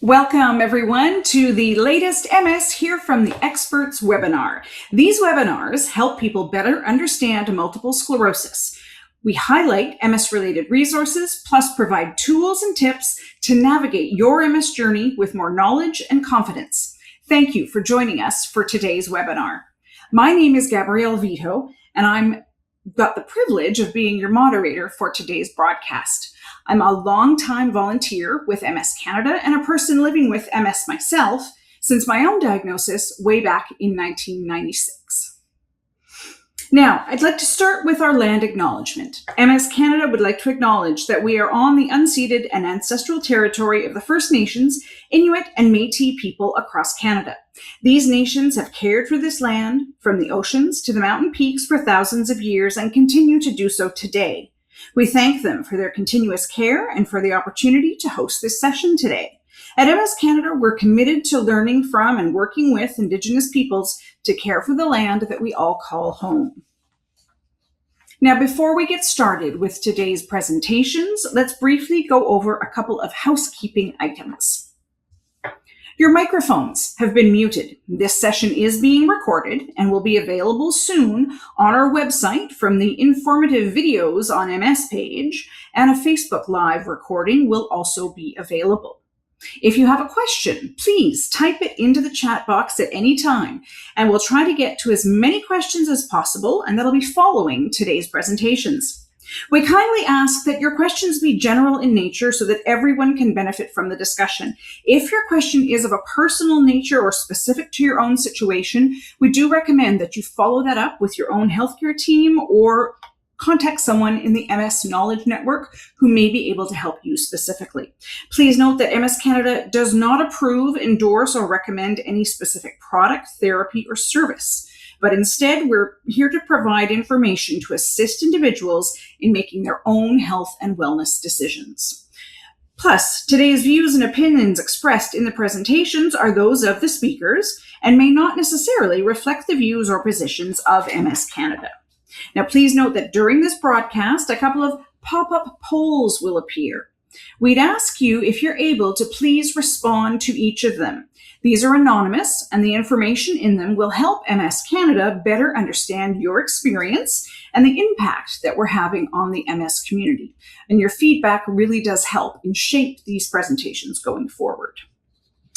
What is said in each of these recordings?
Welcome, everyone, to the latest MS Hear from the Experts webinar. These webinars help people better understand multiple sclerosis. We highlight MS-related resources, plus provide tools and tips to navigate your MS journey with more knowledge and confidence. Thank you for joining us for today's webinar. My name is Gabrielle Vito, and I've got the privilege of being your moderator for today's broadcast. I'm a longtime volunteer with MS Canada and a person living with MS myself since my own diagnosis way back in 1996. Now, I'd like to start with our land acknowledgement. MS Canada would like to acknowledge that we are on the unceded and ancestral territory of the First Nations, Inuit, and Métis people across Canada. These nations have cared for this land from the oceans to the mountain peaks for thousands of years and continue to do so today. We thank them for their continuous care and for the opportunity to host this session today. At MS Canada, we're committed to learning from and working with Indigenous peoples to care for the land that we all call home. Now, before we get started with today's presentations, let's briefly go over a couple of housekeeping items. Your microphones have been muted. This session is being recorded and will be available soon on our website from the informative videos on MS page, and a Facebook Live recording will also be available. If you have a question, please type it into the chat box at any time, and we'll try to get to as many questions as possible, and that'll be following today's presentations. We kindly ask that your questions be general in nature so that everyone can benefit from the discussion. If your question is of a personal nature or specific to your own situation, we do recommend that you follow that up with your own healthcare team or contact someone in the MS Knowledge Network who may be able to help you specifically. Please note that MS Canada does not approve, endorse, or recommend any specific product, therapy, or service. But instead, we're here to provide information to assist individuals in making their own health and wellness decisions. Plus, today's views and opinions expressed in the presentations are those of the speakers and may not necessarily reflect the views or positions of MS Canada. Now, please note that during this broadcast, a couple of pop-up polls will appear. We'd ask you, if you're able, to please respond to each of them. These are anonymous, and the information in them will help MS Canada better understand your experience and the impact that we're having on the MS community. And your feedback really does help in shape these presentations going forward.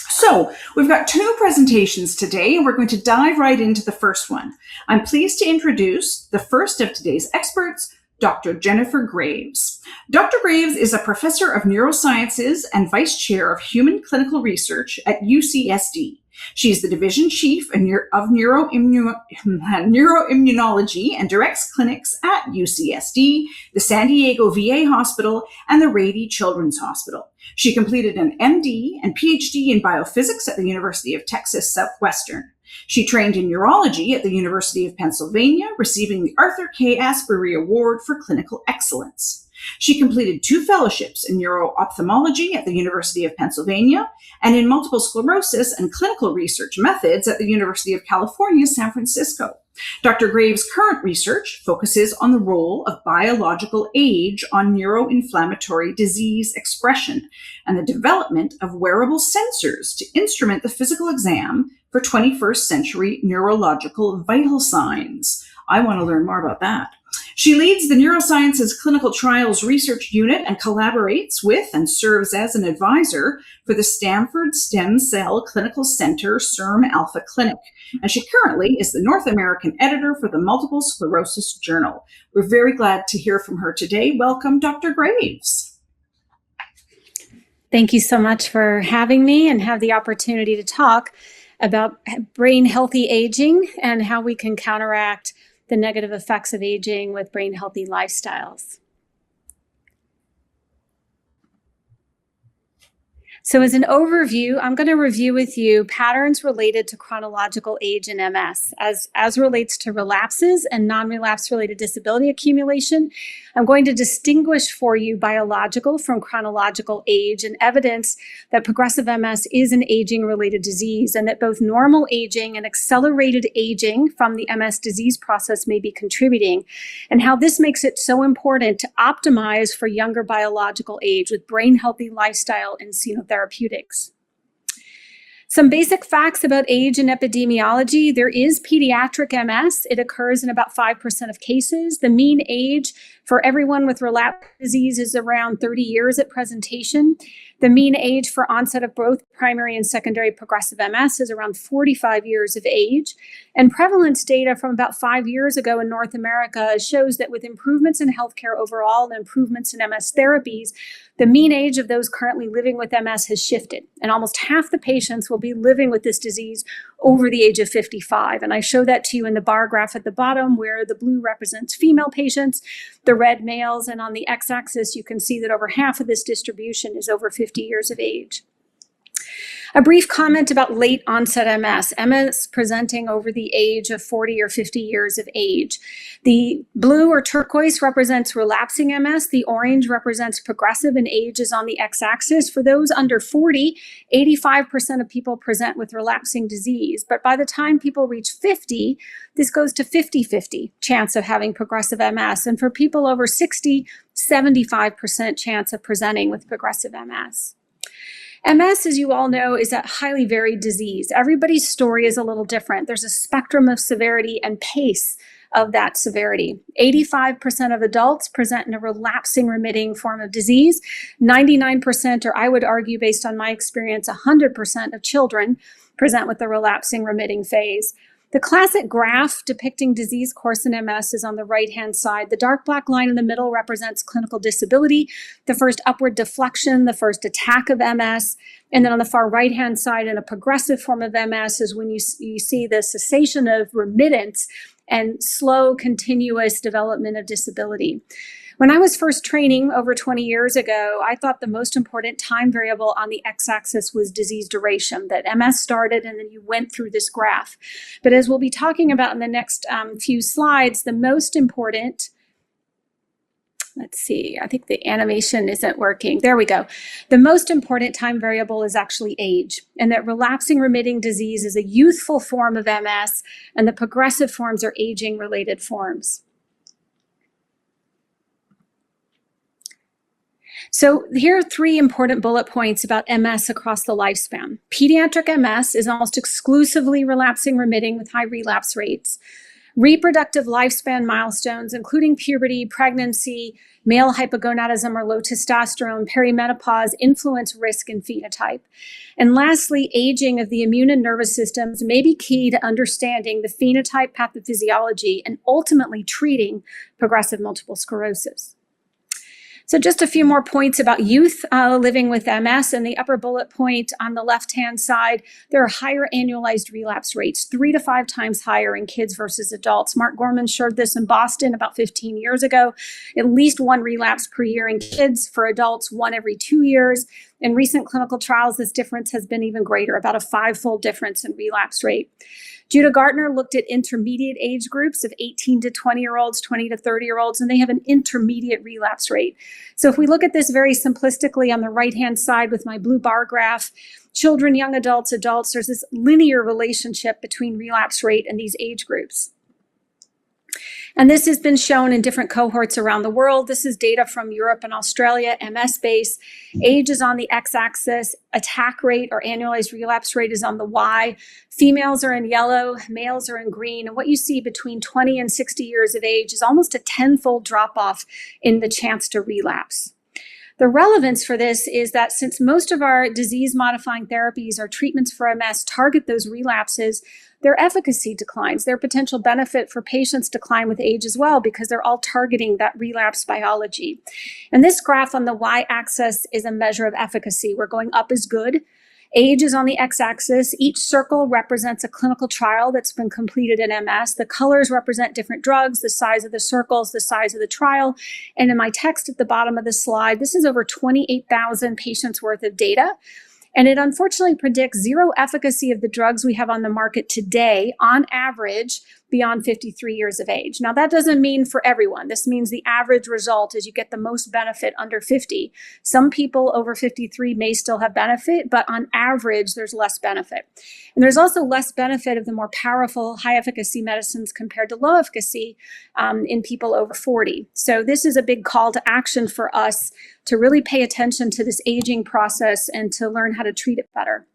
So we've got two presentations today, and we're going to dive right into the first one. I'm pleased to introduce the first of today's experts, Dr. Jennifer Graves. Dr. Graves is a professor of neurosciences and vice chair of human clinical research at UCSD. She's the division chief of neuroimmunology and directs clinics at UCSD, the San Diego VA Hospital, and the Rady Children's Hospital. She completed an MD and PhD in biophysics at the University of Texas Southwestern. She trained in neurology at the University of Pennsylvania, receiving the Arthur K. Asbury Award for Clinical Excellence. She completed 2 fellowships in neuro-ophthalmology at the University of Pennsylvania and in multiple sclerosis and clinical research methods at the University of California, San Francisco. Dr. Graves' current research focuses on the role of biological age on neuroinflammatory disease expression and the development of wearable sensors to instrument the physical exam for 21st century neurological vital signs. I want to learn more about that. She leads the Neurosciences Clinical Trials Research Unit and collaborates with and serves as an advisor for the Stanford Stem Cell Clinical Center SERM Alpha Clinic. And she currently is the North American editor for the Multiple Sclerosis Journal. We're very glad to hear from her today. Welcome, Dr. Graves. Thank you so much for having me and have the opportunity to talk about brain healthy aging and how we can counteract the negative effects of aging with brain healthy lifestyles. So as an overview, I'm going to review with you patterns related to chronological age in MS as relates to relapses and non-relapse related disability accumulation. I'm going to distinguish for you biological from chronological age and evidence that progressive MS is an aging-related disease and that both normal aging and accelerated aging from the MS disease process may be contributing, and how this makes it so important to optimize for younger biological age with brain-healthy lifestyle and xenotherapeutics. Some basic facts about age and epidemiology. There is pediatric MS. It occurs in about 5% of cases. The mean age for everyone with relapsing disease is around 30 years at presentation. The mean age for onset of both primary and secondary progressive MS is around 45 years of age. And prevalence data from about 5 years ago in North America shows that with improvements in healthcare overall and improvements in MS therapies, the mean age of those currently living with MS has shifted. And almost half the patients will be living with this disease over the age of 55. And I show that to you in the bar graph at the bottom, where the blue represents female patients, the red males, and on the x-axis, you can see that over half of this distribution is over 50 years of age. A brief comment about late onset MS presenting over the age of 40 or 50 years of age. The blue or turquoise represents relapsing MS. The orange represents progressive, and age is on the x-axis. For those under 40, 85% of people present with relapsing disease. But by the time people reach 50, this goes to 50-50 chance of having progressive MS. And for people over 60, 75% chance of presenting with progressive MS. MS, as you all know, is a highly varied disease. Everybody's story is a little different. There's a spectrum of severity and pace of that severity. 85% of adults present in a relapsing remitting form of disease. 99%, or I would argue based on my experience, 100% of children present with the relapsing remitting phase. The classic graph depicting disease course in MS is on the right-hand side. The dark black line in the middle represents clinical disability, the first upward deflection, the first attack of MS. And then on the far right-hand side, in a progressive form of MS, is when you see the cessation of remittance and slow, continuous development of disability. When I was first training over 20 years ago, I thought the most important time variable on the x-axis was disease duration, that MS started and then you went through this graph. But as we'll be talking about in the next few slides, the most important, let's see, I think the animation isn't working. There we go. The most important time variable is actually age, and that relapsing remitting disease is a youthful form of MS, and the progressive forms are aging-related forms. So here are 3 important bullet points about MS across the lifespan. Pediatric MS is almost exclusively relapsing remitting with high relapse rates. Reproductive lifespan milestones, including puberty, pregnancy, male hypogonadism or low testosterone, perimenopause, influence risk and phenotype. And lastly, aging of the immune and nervous systems may be key to understanding the phenotype, pathophysiology, and ultimately treating progressive multiple sclerosis. So just a few more points about youth living with MS. In the upper bullet point on the left-hand side, there are higher annualized relapse rates, 3 to 5 times higher in kids versus adults. Mark Gorman showed this in Boston about 15 years ago. At least 1 relapse per year in kids. For adults, 1 every 2 years. In recent clinical trials, this difference has been even greater, about a 5-fold difference in relapse rate. Judah Gartner looked at intermediate age groups of 18 to 20-year-olds, 20 to 30-year-olds, and they have an intermediate relapse rate. So if we look at this very simplistically on the right-hand side with my blue bar graph, children, young adults, there's this linear relationship between relapse rate and these age groups. And this has been shown in different cohorts around the world. This is data from Europe and Australia, MS base. Age is on the x-axis, attack rate or annualized relapse rate is on the y. Females are in yellow, males are in green. And what you see between 20 and 60 years of age is almost a 10-fold drop-off in the chance to relapse. The relevance for this is that since most of our disease-modifying therapies or treatments for MS target those relapses, their efficacy declines. Their potential benefit for patients decline with age as well because they're all targeting that relapse biology. And this graph on the y-axis is a measure of efficacy. We're going up is good. Age is on the x-axis. Each circle represents a clinical trial that's been completed in MS. The colors represent different drugs, the size of the circles, the size of the trial. And in my text at the bottom of the slide, this is over 28,000 patients worth of data. And it unfortunately predicts 0 efficacy of the drugs we have on the market today, on average, beyond 53 years of age. Now, that doesn't mean for everyone. This means the average result is you get the most benefit under 50. Some people over 53 may still have benefit, but on average, there's less benefit. And there's also less benefit of the more powerful high efficacy medicines compared to low efficacy in people over 40. So this is a big call to action for us to really pay attention to this aging process and to learn how to treat it better.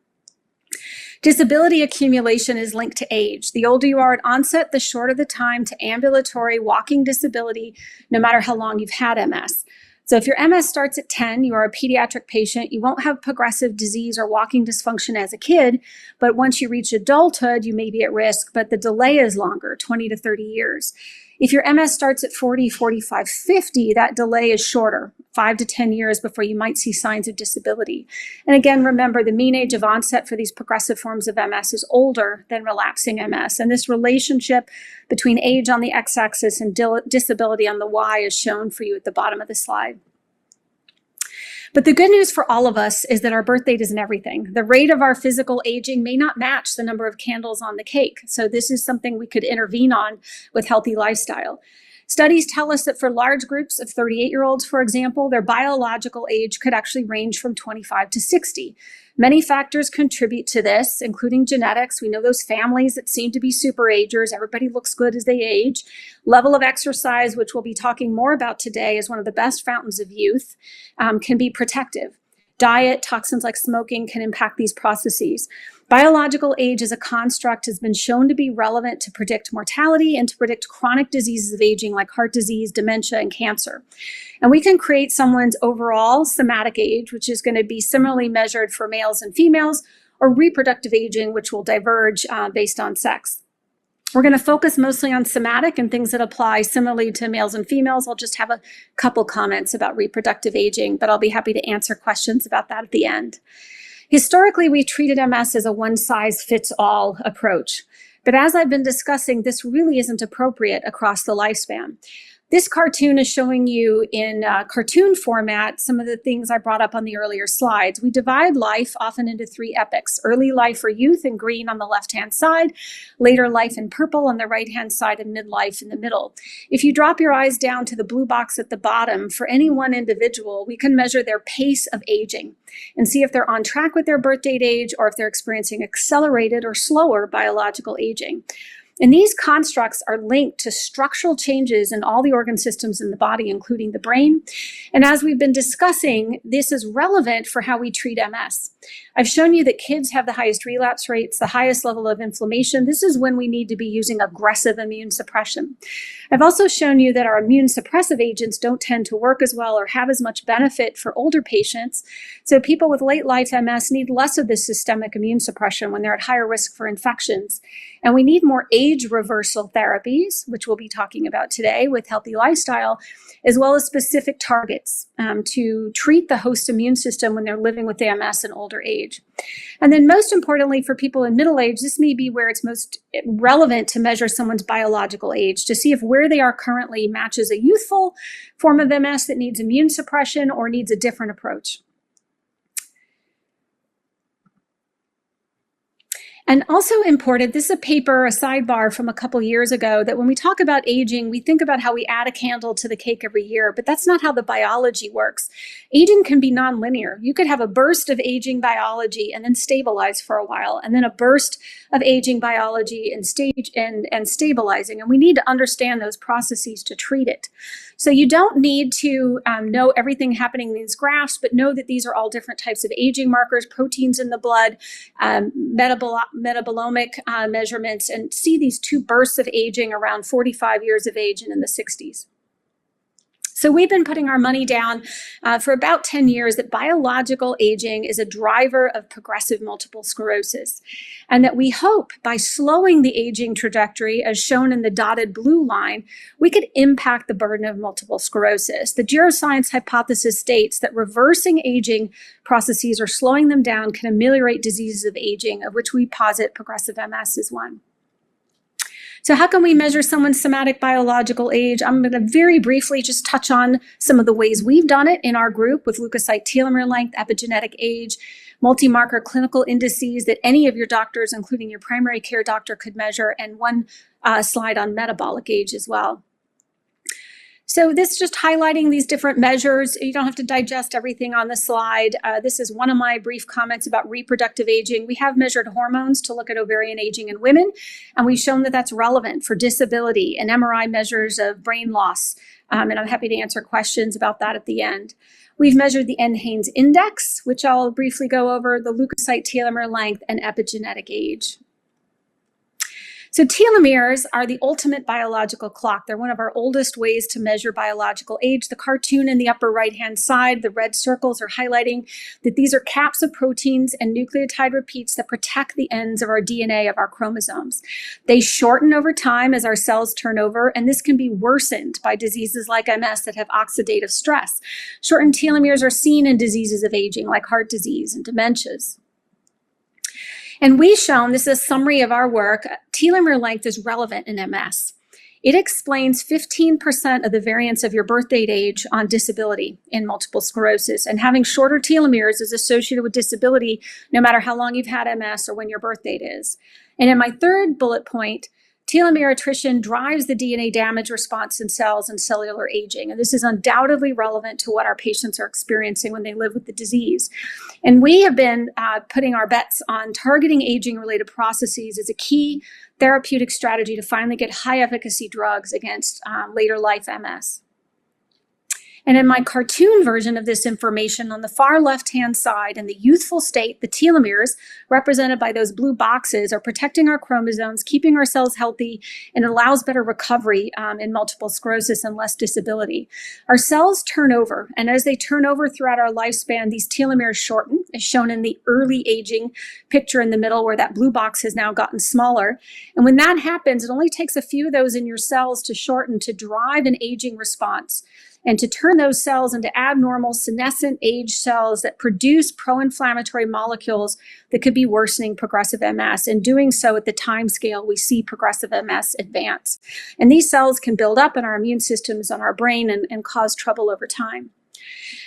Disability accumulation is linked to age. The older you are at onset, the shorter the time to ambulatory walking disability, no matter how long you've had MS. So if your MS starts at 10, you are a pediatric patient, you won't have progressive disease or walking dysfunction as a kid, but once you reach adulthood, you may be at risk, but the delay is longer, 20 to 30 years. If your MS starts at 40, 45, 50, that delay is shorter, 5 to 10 years before you might see signs of disability. And again, remember, the mean age of onset for these progressive forms of MS is older than relapsing MS. And this relationship between age on the x-axis and disability on the y is shown for you at the bottom of the slide. But the good news for all of us is that our birth date isn't everything. The rate of our physical aging may not match the number of candles on the cake. So this is something we could intervene on with healthy lifestyle. Studies tell us that for large groups of 38-year-olds, for example, their biological age could actually range from 25 to 60. Many factors contribute to this, including genetics. We know those families that seem to be super agers. Everybody looks good as they age. Level of exercise, which we'll be talking more about today, is one of the best fountains of youth, can be protective. Diet, toxins like smoking can impact these processes. Biological age as a construct has been shown to be relevant to predict mortality and to predict chronic diseases of aging like heart disease, dementia, and cancer. And we can create someone's overall somatic age, which is going to be similarly measured for males and females, or reproductive aging, which will diverge based on sex. We're going to focus mostly on somatic and things that apply similarly to males and females. I'll just have a couple comments about reproductive aging, but I'll be happy to answer questions about that at the end. Historically, we treated MS as a one-size-fits-all approach. But as I've been discussing, this really isn't appropriate across the lifespan. This cartoon is showing you in cartoon format some of the things I brought up on the earlier slides. We divide life often into 3 epochs: early life or youth in green on the left-hand side, later life in purple on the right-hand side, and midlife in the middle. If you drop your eyes down to the blue box at the bottom, for any one individual, we can measure their pace of aging and see if they're on track with their birth date age or if they're experiencing accelerated or slower biological aging. And these constructs are linked to structural changes in all the organ systems in the body, including the brain. And as we've been discussing, this is relevant for how we treat MS. I've shown you that kids have the highest relapse rates, the highest level of inflammation. This is when we need to be using aggressive immune suppression. I've also shown you that our immune suppressive agents don't tend to work as well or have as much benefit for older patients. So people with late life MS need less of this systemic immune suppression when they're at higher risk for infections. And we need more age reversal therapies, which we'll be talking about today with healthy lifestyle, as well as specific targets to treat the host immune system when they're living with MS in older age. And then most importantly, for people in middle age, this may be where it's most relevant to measure someone's biological age to see if where they are currently matches a youthful form of MS that needs immune suppression or needs a different approach. And also important, this is a paper, a sidebar from a couple years ago, that when we talk about aging, we think about how we add a candle to the cake every year, but that's not how the biology works. Aging can be nonlinear. You could have a burst of aging biology and then stabilize for a while, and then a burst of aging biology and stabilizing. And we need to understand those processes to treat it. So you don't need to know everything happening in these graphs, but know that these are all different types of aging markers, proteins in the blood, metabolomic measurements, and see these 2 bursts of aging around 45 years of age and in the 60s. So we've been putting our money down for about 10 years that biological aging is a driver of progressive multiple sclerosis, and that we hope by slowing the aging trajectory, as shown in the dotted blue line, we could impact the burden of multiple sclerosis. The geroscience hypothesis states that reversing aging processes or slowing them down can ameliorate diseases of aging, of which we posit progressive MS is one. So how can we measure someone's somatic biological age? I'm going to very briefly just touch on some of the ways we've done it in our group with leukocyte telomere length, epigenetic age, multi-marker clinical indices that any of your doctors, including your primary care doctor, could measure, and one slide on metabolic age as well. So this is just highlighting these different measures. You don't have to digest everything on the slide. This is one of my brief comments about reproductive aging. We have measured hormones to look at ovarian aging in women, and we've shown that that's relevant for disability and MRI measures of brain loss. And I'm happy to answer questions about that at the end. We've measured the NHANES index, which I'll briefly go over, the leukocyte telomere length, and epigenetic age. So telomeres are the ultimate biological clock. They're one of our oldest ways to measure biological age. The cartoon in the upper right-hand side, the red circles are highlighting that these are caps of proteins and nucleotide repeats that protect the ends of our DNA of our chromosomes. They shorten over time as our cells turn over, and this can be worsened by diseases like MS that have oxidative stress. Shortened telomeres are seen in diseases of aging like heart disease and dementias. And we've shown, this is a summary of our work, telomere length is relevant in MS. It explains 15% of the variance of your birth date age on disability in multiple sclerosis. And having shorter telomeres is associated with disability no matter how long you've had MS or when your birth date is. And in my third bullet point, telomere attrition drives the DNA damage response in cells and cellular aging. And this is undoubtedly relevant to what our patients are experiencing when they live with the disease. And we have been putting our bets on targeting aging-related processes as a key therapeutic strategy to finally get high-efficacy drugs against later life MS. And in my cartoon version of this information, on the far left-hand side, in the youthful state, the telomeres, represented by those blue boxes, are protecting our chromosomes, keeping our cells healthy, and it allows better recovery in multiple sclerosis and less disability. Our cells turn over, and as they turn over throughout our lifespan, these telomeres shorten, as shown in the early aging picture in the middle, where that blue box has now gotten smaller. And when that happens, it only takes a few of those in your cells to shorten to drive an aging response, and to turn those cells into abnormal senescent age cells that produce pro-inflammatory molecules that could be worsening progressive MS, and doing so at the time scale we see progressive MS advance. And these cells can build up in our immune systems, on our brain, and cause trouble over time.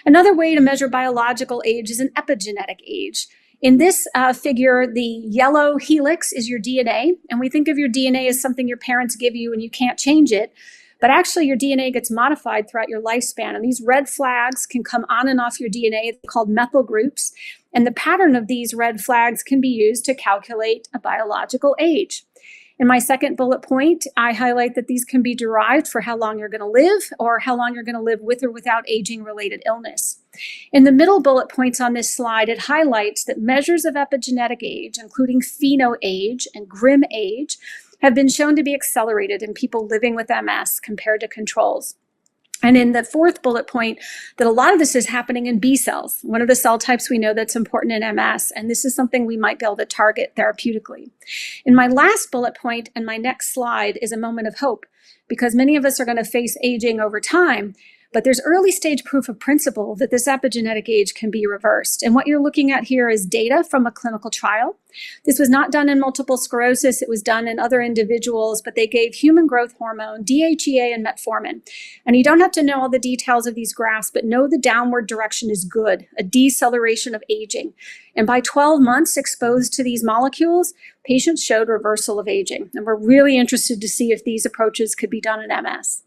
Another way to measure biological age is an epigenetic age. In this figure, the yellow helix is your DNA, and we think of your DNA as something your parents give you and you can't change it. But actually, your DNA gets modified throughout your lifespan, and these red flags can come on and off your DNA. They're called methyl groups, and the pattern of these red flags can be used to calculate a biological age. In my second bullet point, I highlight that these can be derived for how long you're going to live, or how long you're going to live with or without aging-related illness. In the middle bullet points on this slide, it highlights that measures of epigenetic age, including pheno age and GRIM age, have been shown to be accelerated in people living with MS compared to controls. And in the fourth bullet point, that a lot of this is happening in B cells, one of the cell types we know that's important in MS, and this is something we might be able to target therapeutically. In my last bullet point and my next slide is a moment of hope, because many of us are going to face aging over time, but there's early stage proof of principle that this epigenetic age can be reversed. And what you're looking at here is data from a clinical trial. This was not done in multiple sclerosis. It was done in other individuals, but they gave human growth hormone, DHEA, and metformin. And you don't have to know all the details of these graphs, but know the downward direction is good, a deceleration of aging. And by 12 months exposed to these molecules, patients showed reversal of aging. And we're really interested to see if these approaches could be done in MS.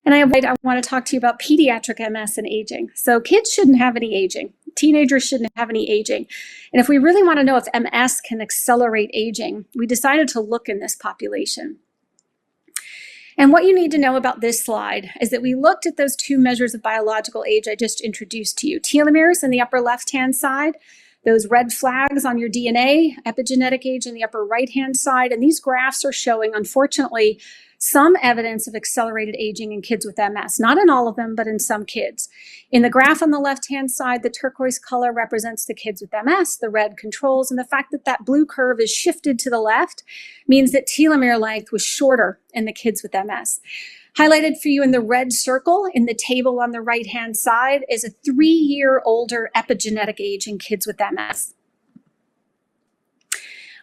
And I want to talk to you about pediatric MS and aging. So kids shouldn't have any aging. Teenagers shouldn't have any aging. And if we really want to know if MS can accelerate aging, we decided to look in this population. And what you need to know about this slide is that we looked at those two measures of biological age I just introduced to you. Telomeres in the upper left-hand side, those red flags on your DNA, epigenetic age in the upper right-hand side. And these graphs are showing, unfortunately, some evidence of accelerated aging in kids with MS, not in all of them, but in some kids. In the graph on the left-hand side, the turquoise color represents the kids with MS, the red controls, and the fact that that blue curve is shifted to the left means that telomere length was shorter in the kids with MS. Highlighted for you in the red circle in the table on the right-hand side is a 3-year older epigenetic age in kids with MS.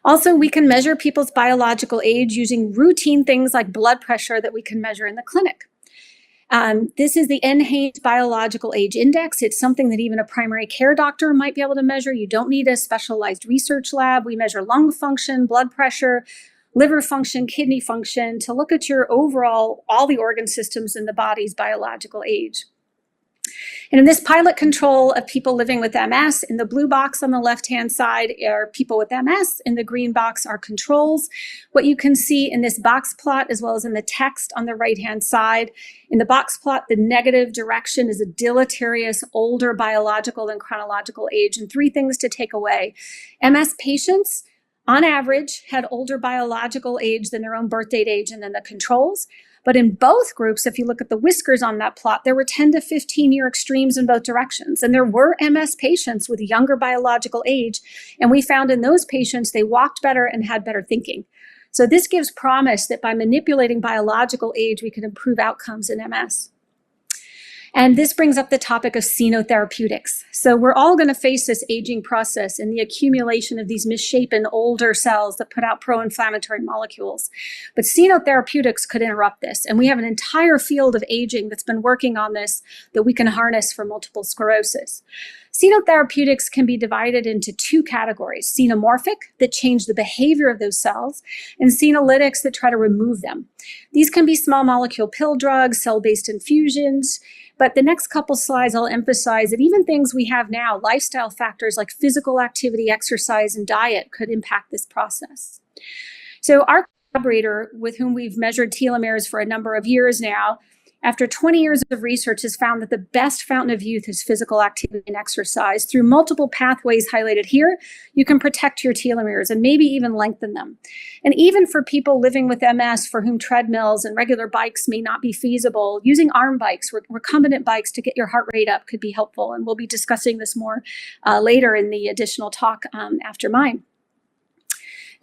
Also, we can measure people's biological age using routine things like blood pressure that we can measure in the clinic. This is the NHANES Biological Age Index. It's something that even a primary care doctor might be able to measure. You don't need a specialized research lab. We measure lung function, blood pressure, liver function, kidney function, to look at your overall, all the organ systems in the body's biological age. And in this pilot control of people living with MS, in the blue box on the left-hand side are people with MS, in the green box are controls. What you can see in this box plot, as well as in the text on the right-hand side, in the box plot, the negative direction is a deleterious, older biological and chronological age. And 3 things to take away. MS patients, on average, had older biological age than their own birth date age and then the controls. But in both groups, if you look at the whiskers on that plot, there were 10 to 15-year extremes in both directions. And there were MS patients with younger biological age. And we found in those patients, they walked better and had better thinking. So this gives promise that by manipulating biological age, we can improve outcomes in MS. And this brings up the topic of xenotherapeutics. So we're all going to face this aging process and the accumulation of these misshapen older cells that put out pro-inflammatory molecules. But xenotherapeutics could interrupt this. And we have an entire field of aging that's been working on this that we can harness for multiple sclerosis. Xenotherapeutics can be divided into 2 categories: xenomorphic, that change the behavior of those cells, and xenolytics, that try to remove them. These can be small molecule pill drugs, cell-based infusions, but the next couple slides I'll emphasize that even things we have now, lifestyle factors like physical activity, exercise, and diet, could impact this process. So our collaborator, with whom we've measured telomeres for a number of years now, after 20 years of research, has found that the best fountain of youth is physical activity and exercise. Through multiple pathways highlighted here, you can protect your telomeres and maybe even lengthen them. And even for people living with MS for whom treadmills and regular bikes may not be feasible, using arm bikes, recombinant bikes to get your heart rate up could be helpful. And we'll be discussing this more later in the additional talk after mine.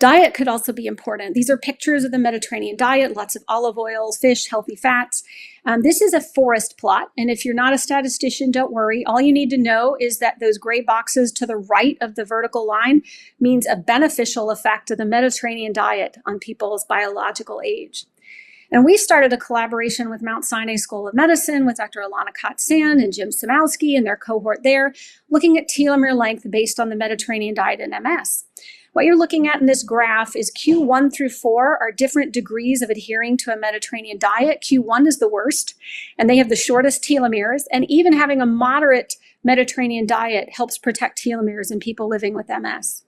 Diet could also be important. These are pictures of the Mediterranean diet, lots of olive oils, fish, healthy fats. This is a forest plot. And if you're not a statistician, don't worry. All you need to know is that those gray boxes to the right of the vertical line means a beneficial effect of the Mediterranean diet on people's biological age. And we started a collaboration with Mount Sinai School of Medicine with Dr. Ilana Katsan and Jim Samowski and their cohort there, looking at telomere length based on the Mediterranean diet in MS. What you're looking at in this graph is Q1 through 4 are different degrees of adhering to a Mediterranean diet. Q1 is the worst, and they have the shortest telomeres. And even having a moderate Mediterranean diet helps protect telomeres in people living with MS.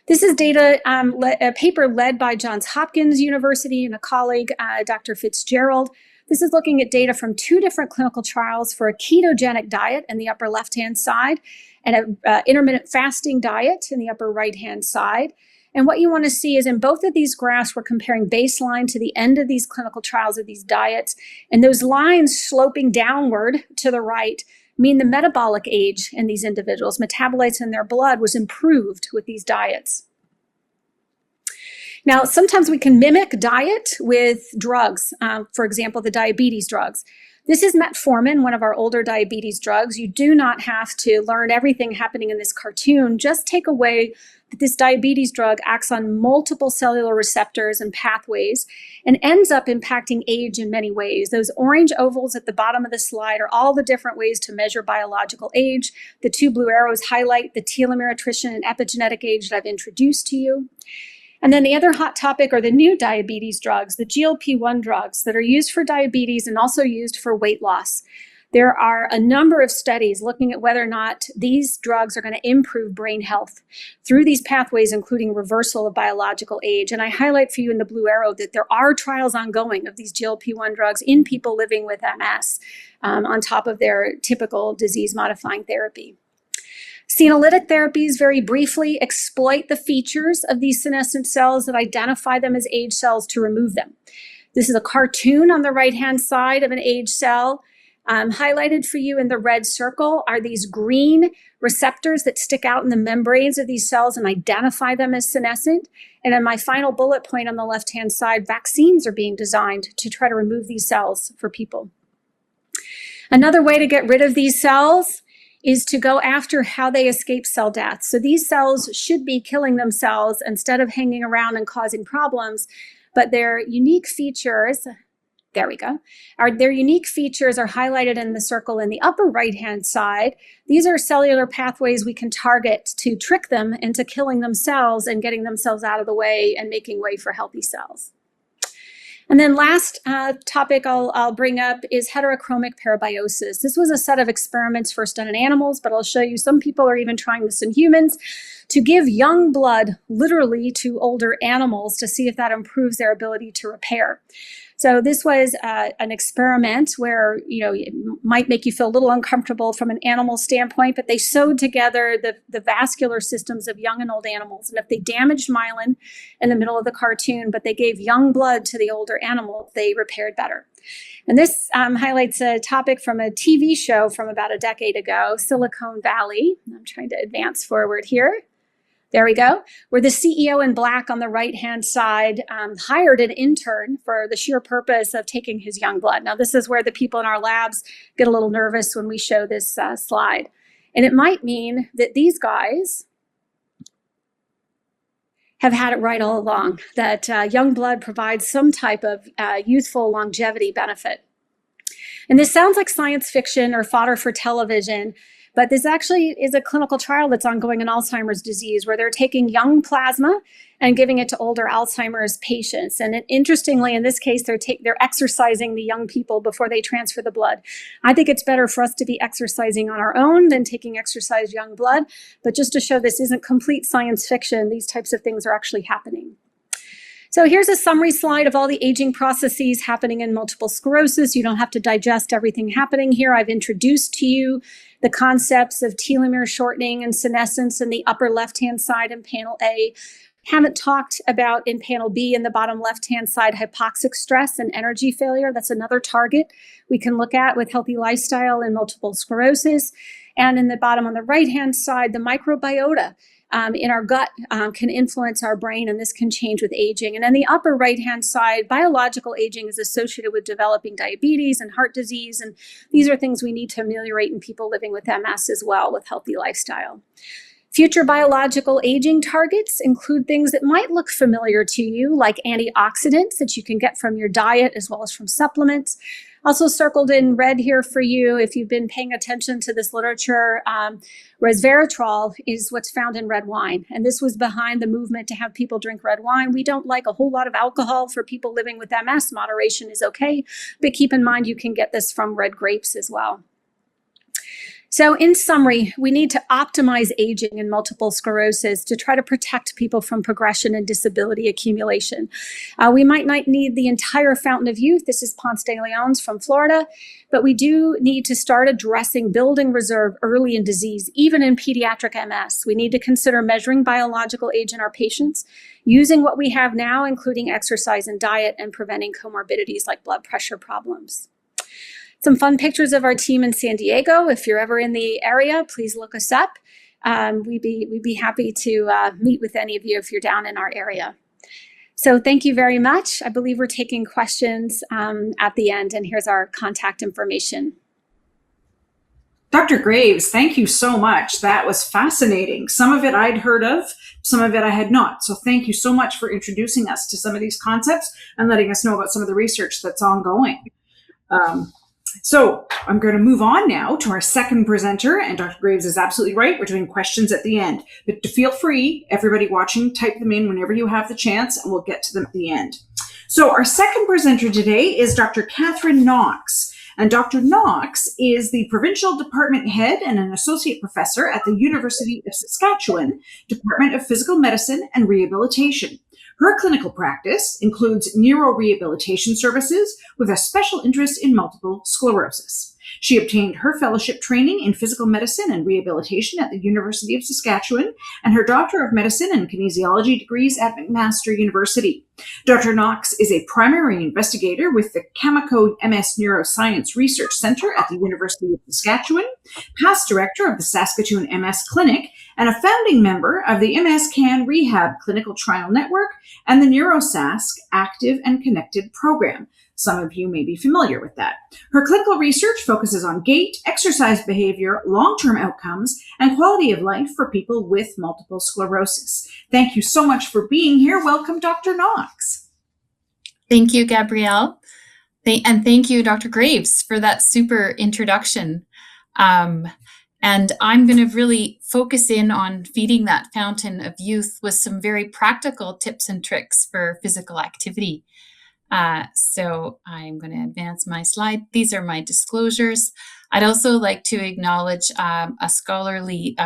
This is data, a paper led by Johns Hopkins University and a colleague, Dr. Fitzgerald. This is looking at data from 2 different clinical trials for a ketogenic diet in the upper left-hand side and an intermittent fasting diet in the upper right-hand side. And what you want to see is in both of these graphs, we're comparing baseline to the end of these clinical trials of these diets. And those lines sloping downward to the right mean the metabolic age in these individuals, metabolites in their blood, was improved with these diets. Now, sometimes we can mimic diet with drugs, for example, the diabetes drugs. This is metformin, one of our older diabetes drugs. You do not have to learn everything happening in this cartoon. Just take away that this diabetes drug acts on multiple cellular receptors and pathways and ends up impacting age in many ways. Those orange ovals at the bottom of the slide are all the different ways to measure biological age. The 2 blue arrows highlight the telomere attrition and epigenetic age that I've introduced to you. And then the other hot topic are the new diabetes drugs, the GLP-1 drugs that are used for diabetes and also used for weight loss. There are a number of studies looking at whether or not these drugs are going to improve brain health through these pathways, including reversal of biological age. And I highlight for you in the blue arrow that there are trials ongoing of these GLP-1 drugs in people living with MS on top of their typical disease-modifying therapy. Senolytic therapies, very briefly, exploit the features of these senescent cells that identify them as age cells to remove them. This is a cartoon on the right-hand side of an age cell. Highlighted for you in the red circle are these green receptors that stick out in the membranes of these cells and identify them as senescent. And in my final bullet point on the left-hand side, vaccines are being designed to try to remove these cells for people. Another way to get rid of these cells is to go after how they escape cell death. So these cells should be killing themselves instead of hanging around and causing problems, but their unique features There we go. Their unique features are highlighted in the circle in the upper right-hand side. These are cellular pathways we can target to trick them into killing themselves and getting themselves out of the way and making way for healthy cells. And then last topic I'll bring up is heterochromic parabiosis. This was a set of experiments first done in animals, but I'll show you some people are even trying this in humans to give young blood literally to older animals to see if that improves their ability to repair. So this was an experiment where, it might make you feel a little uncomfortable from an animal standpoint, but they sewed together the vascular systems of young and old animals. And if they damaged myelin in the middle of the cartoon, but they gave young blood to the older animal, they repaired better. And this highlights a topic from a TV show from about a decade ago, Silicon Valley. I'm trying to advance forward here. There we go, where the CEO in black on the right-hand side hired an intern for the sheer purpose of taking his young blood. Now, this is where the people in our labs get a little nervous when we show this slide. And it might mean that these guys have had it right all along, that young blood provides some type of youthful longevity benefit. And this sounds like science fiction or fodder for television, but this actually is a clinical trial that's ongoing in Alzheimer's disease where they're taking young plasma and giving it to older Alzheimer's patients. And interestingly, in this case, they're exercising the young people before they transfer the blood. I think it's better for us to be exercising on our own than taking exercised young blood. But just to show this isn't complete science fiction, these types of things are actually happening. So here's a summary slide of all the aging processes happening in multiple sclerosis. You don't have to digest everything happening here. I've introduced to you the concepts of telomere shortening and senescence in the upper left-hand side in panel A. Haven't talked about in panel B in the bottom left-hand side, hypoxic stress and energy failure. That's another target we can look at with healthy lifestyle and multiple sclerosis. And in the bottom on the right-hand side, the microbiota in our gut can influence our brain, and this can change with aging. And in the upper right-hand side, biological aging is associated with developing diabetes and heart disease, and these are things we need to ameliorate in people living with MS as well with healthy lifestyle. Future biological aging targets include things that might look familiar to you, like antioxidants that you can get from your diet as well as from supplements. Also circled in red here for you, if you've been paying attention to this literature, resveratrol is what's found in red wine. And this was behind the movement to have people drink red wine. We don't like a whole lot of alcohol for people living with MS. Moderation is okay, but keep in mind you can get this from red grapes as well. So in summary, we need to optimize aging in multiple sclerosis to try to protect people from progression and disability accumulation. We might not need the entire fountain of youth. This is Ponce de Leon's from Florida, but we do need to start addressing building reserve early in disease, even in pediatric MS. We need to consider measuring biological age in our patients, using what we have now, including exercise and diet, and preventing comorbidities like blood pressure problems. Some fun pictures of our team in San Diego. If you're ever in the area, please look us up. We'd be happy to meet with any of you if you're down in our area. So thank you very much. I believe we're taking questions at the end, and here's our contact information. Dr. Graves, thank you so much. That was fascinating. Some of it I'd heard of, some of it I had not. So thank you so much for introducing us to some of these concepts and letting us know about some of the research that's ongoing. So I'm going to move on now to our second presenter, and Dr. Graves is absolutely right. We're doing questions at the end, but to feel free, everybody watching, type them in whenever you have the chance, and we'll get to them at the end. So our second presenter today is Dr. Catherine Knox, and Dr. Knox is the provincial department head and an associate professor at the University of Saskatchewan, Department of Physical Medicine and Rehabilitation. Her clinical practice includes neurorehabilitation services with a special interest in multiple sclerosis. She obtained her fellowship training in physical medicine and rehabilitation at the University of Saskatchewan and her Doctor of Medicine and Kinesiology degrees at McMaster University. Dr. Knox is a primary investigator with the Cameco MS Neuroscience Research Center at the University of Saskatchewan, past director of the Saskatoon MS Clinic, and a founding member of the MS-CAN Rehab Clinical Trial Network and the NeuroSask Active and Connected Program. Some of you may be familiar with that. Her clinical research focuses on gait, exercise behavior, long-term outcomes, and quality of life for people with multiple sclerosis. Thank you so much for being here. Welcome, Dr. Knox. Thank you, Gabrielle. And thank you, Dr. Graves, for that super introduction. Um, and I'm going to really focus in on feeding that fountain of youth with some very practical tips and tricks for physical activity. So I'm going to advance my slide. These are my disclosures. I'd also like to acknowledge a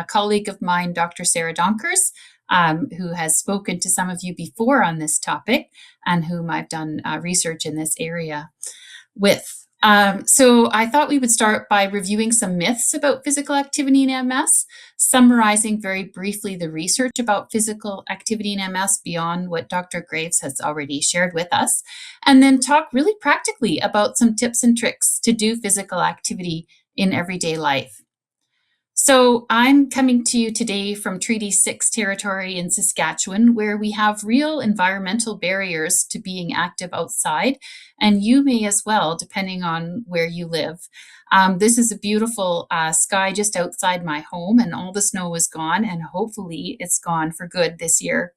colleague of mine, Dr. Sarah Donkers, who has spoken to some of you before on this topic and whom I've done research in this area with. So I thought we would start by reviewing some myths about physical activity in MS, summarizing very briefly the research about physical activity in MS beyond what Dr. Graves has already shared with us, and then talk really practically about some tips and tricks to do physical activity in everyday life. So I'm coming to you today from Treaty 6 territory in Saskatchewan, where we have real environmental barriers to being active outside, and you may as well, depending on where you live. This is a beautiful sky just outside my home, and all the snow is gone, and hopefully it's gone for good this year.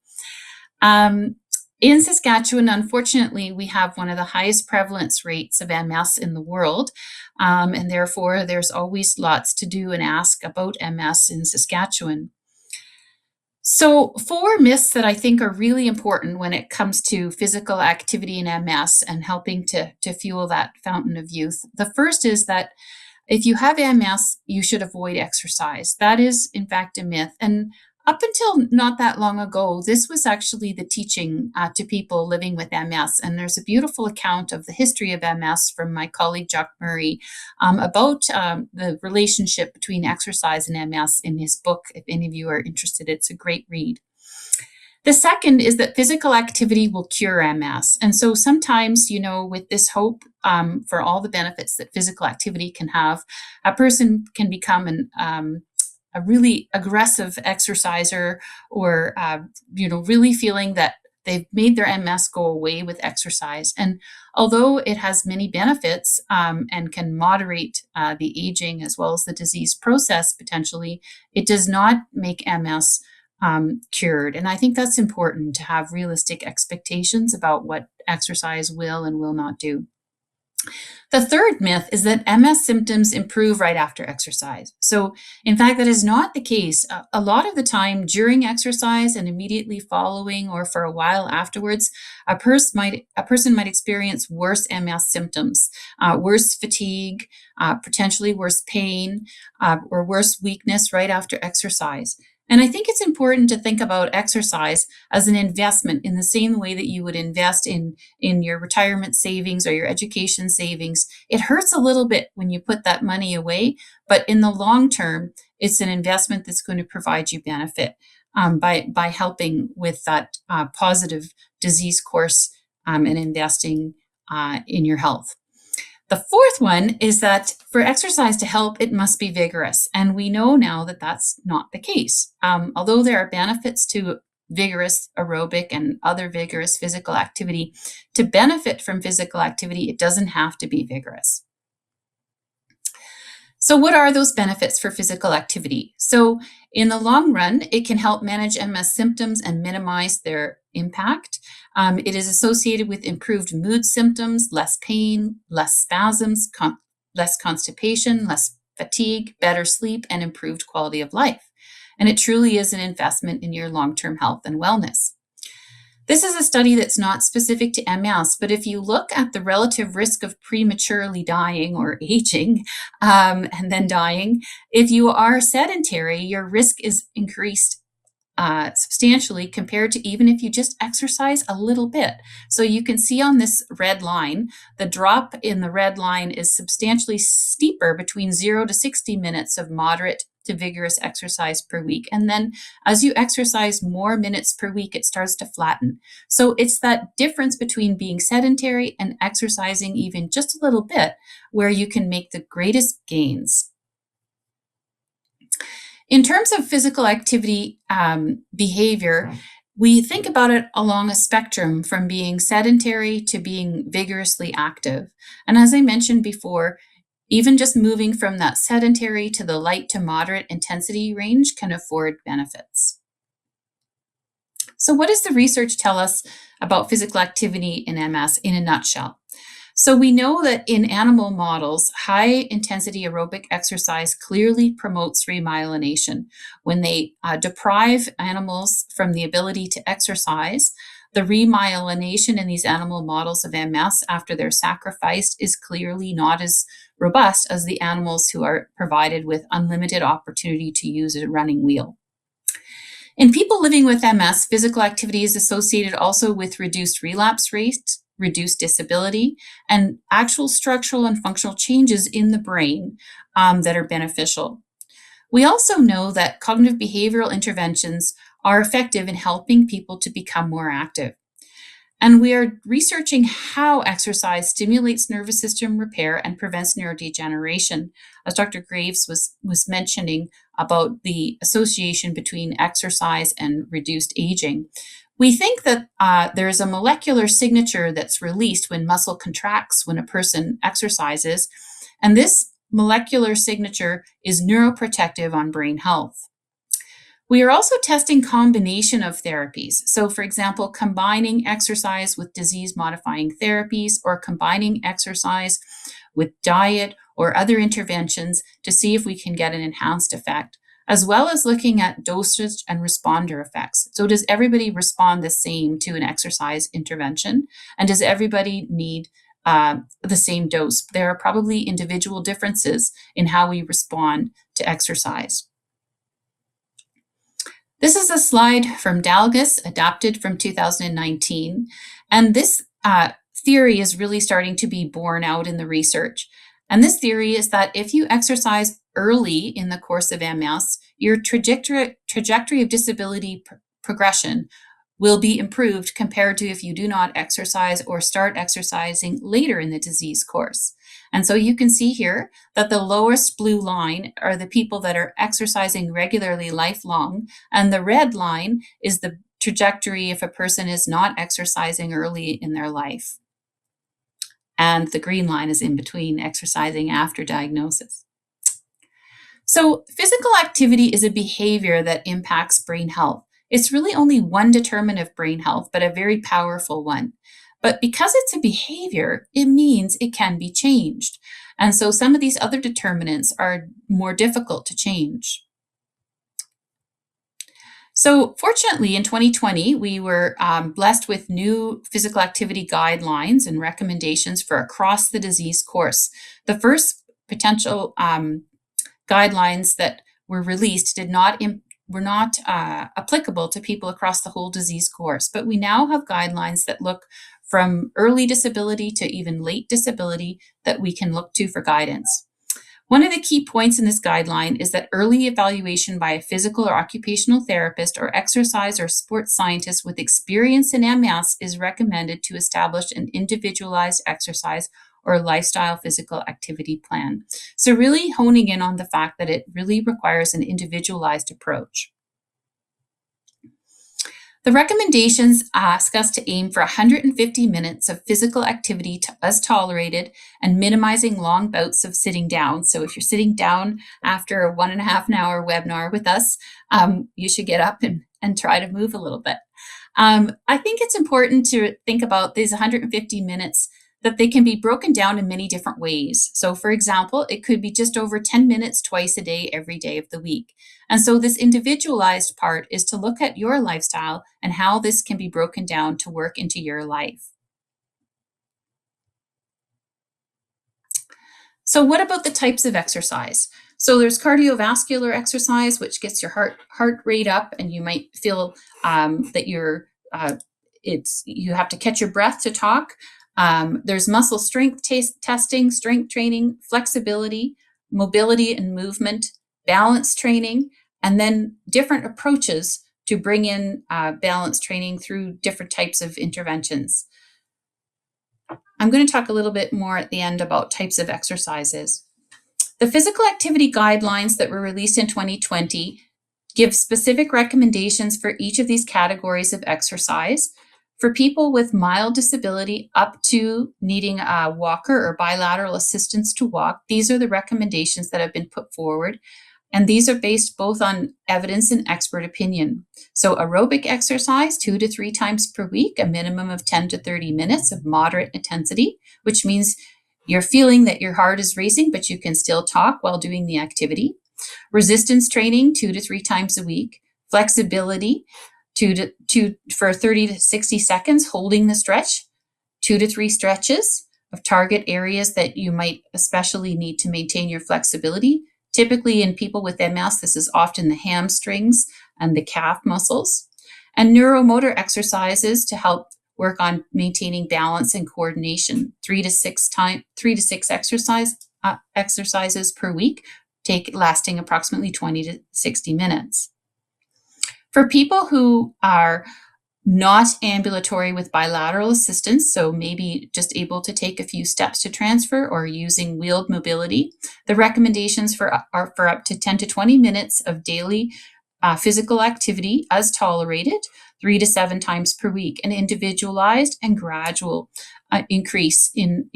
In Saskatchewan, unfortunately, we have one of the highest prevalence rates of MS in the world, and therefore there's always lots to do and ask about MS in Saskatchewan. So 4 myths that I think are really important when it comes to physical activity in MS and helping to fuel that fountain of youth. The first is that if you have MS, you should avoid exercise. That is, in fact, a myth. And up until not that long ago, this was actually the teaching to people living with MS. And there's a beautiful account of the history of MS from my colleague, Jacques Murray, about the relationship between exercise and MS in his book. If any of you are interested, it's a great read. The second is that physical activity will cure MS. And so sometimes, with this hope for all the benefits that physical activity can have, a person can become a really aggressive exerciser or, really feeling that they've made their MS go away with exercise. And although it has many benefits and can moderate the aging as well as the disease process potentially, it does not make MS cured. And I think that's important to have realistic expectations about what exercise will and will not do. The third myth is that MS symptoms improve right after exercise. So, in fact, that is not the case. A lot of the time during exercise and immediately following or for a while afterwards, a person might experience worse MS symptoms, worse fatigue, potentially worse pain, or worse weakness right after exercise. And I think it's important to think about exercise as an investment in the same way that you would invest in your retirement savings or your education savings. It hurts a little bit when you put that money away, but in the long term, it's an investment that's going to provide you benefit by helping with that positive disease course and investing in your health. The fourth one is that for exercise to help, it must be vigorous. And we know now that that's not the case. Although there are benefits to vigorous aerobic and other vigorous physical activity, to benefit from physical activity, it doesn't have to be vigorous. So what are those benefits for physical activity? So in the long run, it can help manage MS symptoms and minimize their impact. It is associated with improved mood symptoms, less pain, less spasms, less constipation, less fatigue, better sleep, and improved quality of life. And it truly is an investment in your long-term health and wellness. This is a study that's not specific to MS, but if you look at the relative risk of prematurely dying or aging and then dying, if you are sedentary, your risk is increased substantially compared to even if you just exercise a little bit. So you can see on this red line, the drop in the red line is substantially steeper between 0 to 60 minutes of moderate to vigorous exercise per week. And then as you exercise more minutes per week, it starts to flatten. So it's that difference between being sedentary and exercising even just a little bit where you can make the greatest gains. In terms of physical activity behavior, we think about it along a spectrum from being sedentary to being vigorously active. And as I mentioned before, even just moving from that sedentary to the light to moderate intensity range can afford benefits. So what does the research tell us about physical activity in MS in a nutshell? So we know that in animal models, high intensity aerobic exercise clearly promotes remyelination. When they deprive animals from the ability to exercise, the remyelination in these animal models of MS after they're sacrificed is clearly not as robust as the animals who are provided with unlimited opportunity to use a running wheel. In people living with MS, physical activity is associated also with reduced relapse rates, reduced disability, and actual structural and functional changes in the brain that are beneficial. We also know that cognitive behavioral interventions are effective in helping people to become more active. And we are researching how exercise stimulates nervous system repair and prevents neurodegeneration, as Dr. Graves was mentioning about the association between exercise and reduced aging. We think that there is a molecular signature that's released when muscle contracts when a person exercises, and this molecular signature is neuroprotective on brain health. We are also testing combination of therapies. So for example, combining exercise with disease-modifying therapies or combining exercise with diet or other interventions to see if we can get an enhanced effect, as well as looking at dosage and responder effects. So does everybody respond the same to an exercise intervention? And does everybody need the same dose? There are probably individual differences in how we respond to exercise. This is a slide from Dalgas, adapted from 2019. And this theory is really starting to be borne out in the research. And this theory is that if you exercise early in the course of MS, your trajectory of disability progression will be improved compared to if you do not exercise or start exercising later in the disease course. And so you can see here that the lowest blue line are the people that are exercising regularly lifelong, and the red line is the trajectory if a person is not exercising early in their life. And the green line is in between, exercising after diagnosis. So physical activity is a behavior that impacts brain health. It's really only one determinant of brain health, but a very powerful one. But because it's a behavior, it means it can be changed. And so some of these other determinants are more difficult to change. So fortunately, in 2020, we were blessed with new physical activity guidelines and recommendations for across the disease course. The first potential guidelines that were released were not applicable to people across the whole disease course, but we now have guidelines that look from early disability to even late disability that we can look to for guidance. One of the key points in this guideline is that early evaluation by a physical or occupational therapist or exercise or sports scientist with experience in MS is recommended to establish an individualized exercise or lifestyle physical activity plan. So really honing in on the fact that it really requires an individualized approach. The recommendations ask us to aim for 150 minutes of physical activity as tolerated and minimizing long bouts of sitting down. So if you're sitting down after a 1.5 hour webinar with us, you should get up and try to move a little bit. I think it's important to think about these 150 minutes that they can be broken down in many different ways. So for example, it could be just over 10 minutes twice a day, every day of the week. And so this individualized part is to look at your lifestyle and how this can be broken down to work into your life. So what about the types of exercise? So there's cardiovascular exercise, which gets your heart rate up, and you might feel that you have to catch your breath to talk. There's muscle strength testing, strength training, flexibility, mobility and movement, balance training, and then different approaches to bring in balance training through different types of interventions. I'm going to talk a little bit more at the end about types of exercises. The physical activity guidelines that were released in 2020 give specific recommendations for each of these categories of exercise. For people with mild disability up to needing a walker or bilateral assistance to walk, these are the recommendations that have been put forward. And these are based both on evidence and expert opinion. So aerobic exercise 2 to 3 times per week, a minimum of 10 to 30 minutes of moderate intensity, which means you're feeling that your heart is racing, but you can still talk while doing the activity. Resistance training 2 to 3 times a week. Flexibility for 30 to 60 seconds, holding the stretch, 2 to 3 stretches of target areas that you might especially need to maintain your flexibility. Typically in people with MS, this is often the hamstrings and the calf muscles. And neuromotor exercises to help work on maintaining balance and coordination, 3 to 6 exercises per week, lasting approximately 20 to 60 minutes. For people who are not ambulatory with bilateral assistance, so maybe just able to take a few steps to transfer or using wheeled mobility, the recommendations are for up to 10 to 20 minutes of daily physical activity as tolerated, 3 to 7 times per week, an individualized and gradual increase in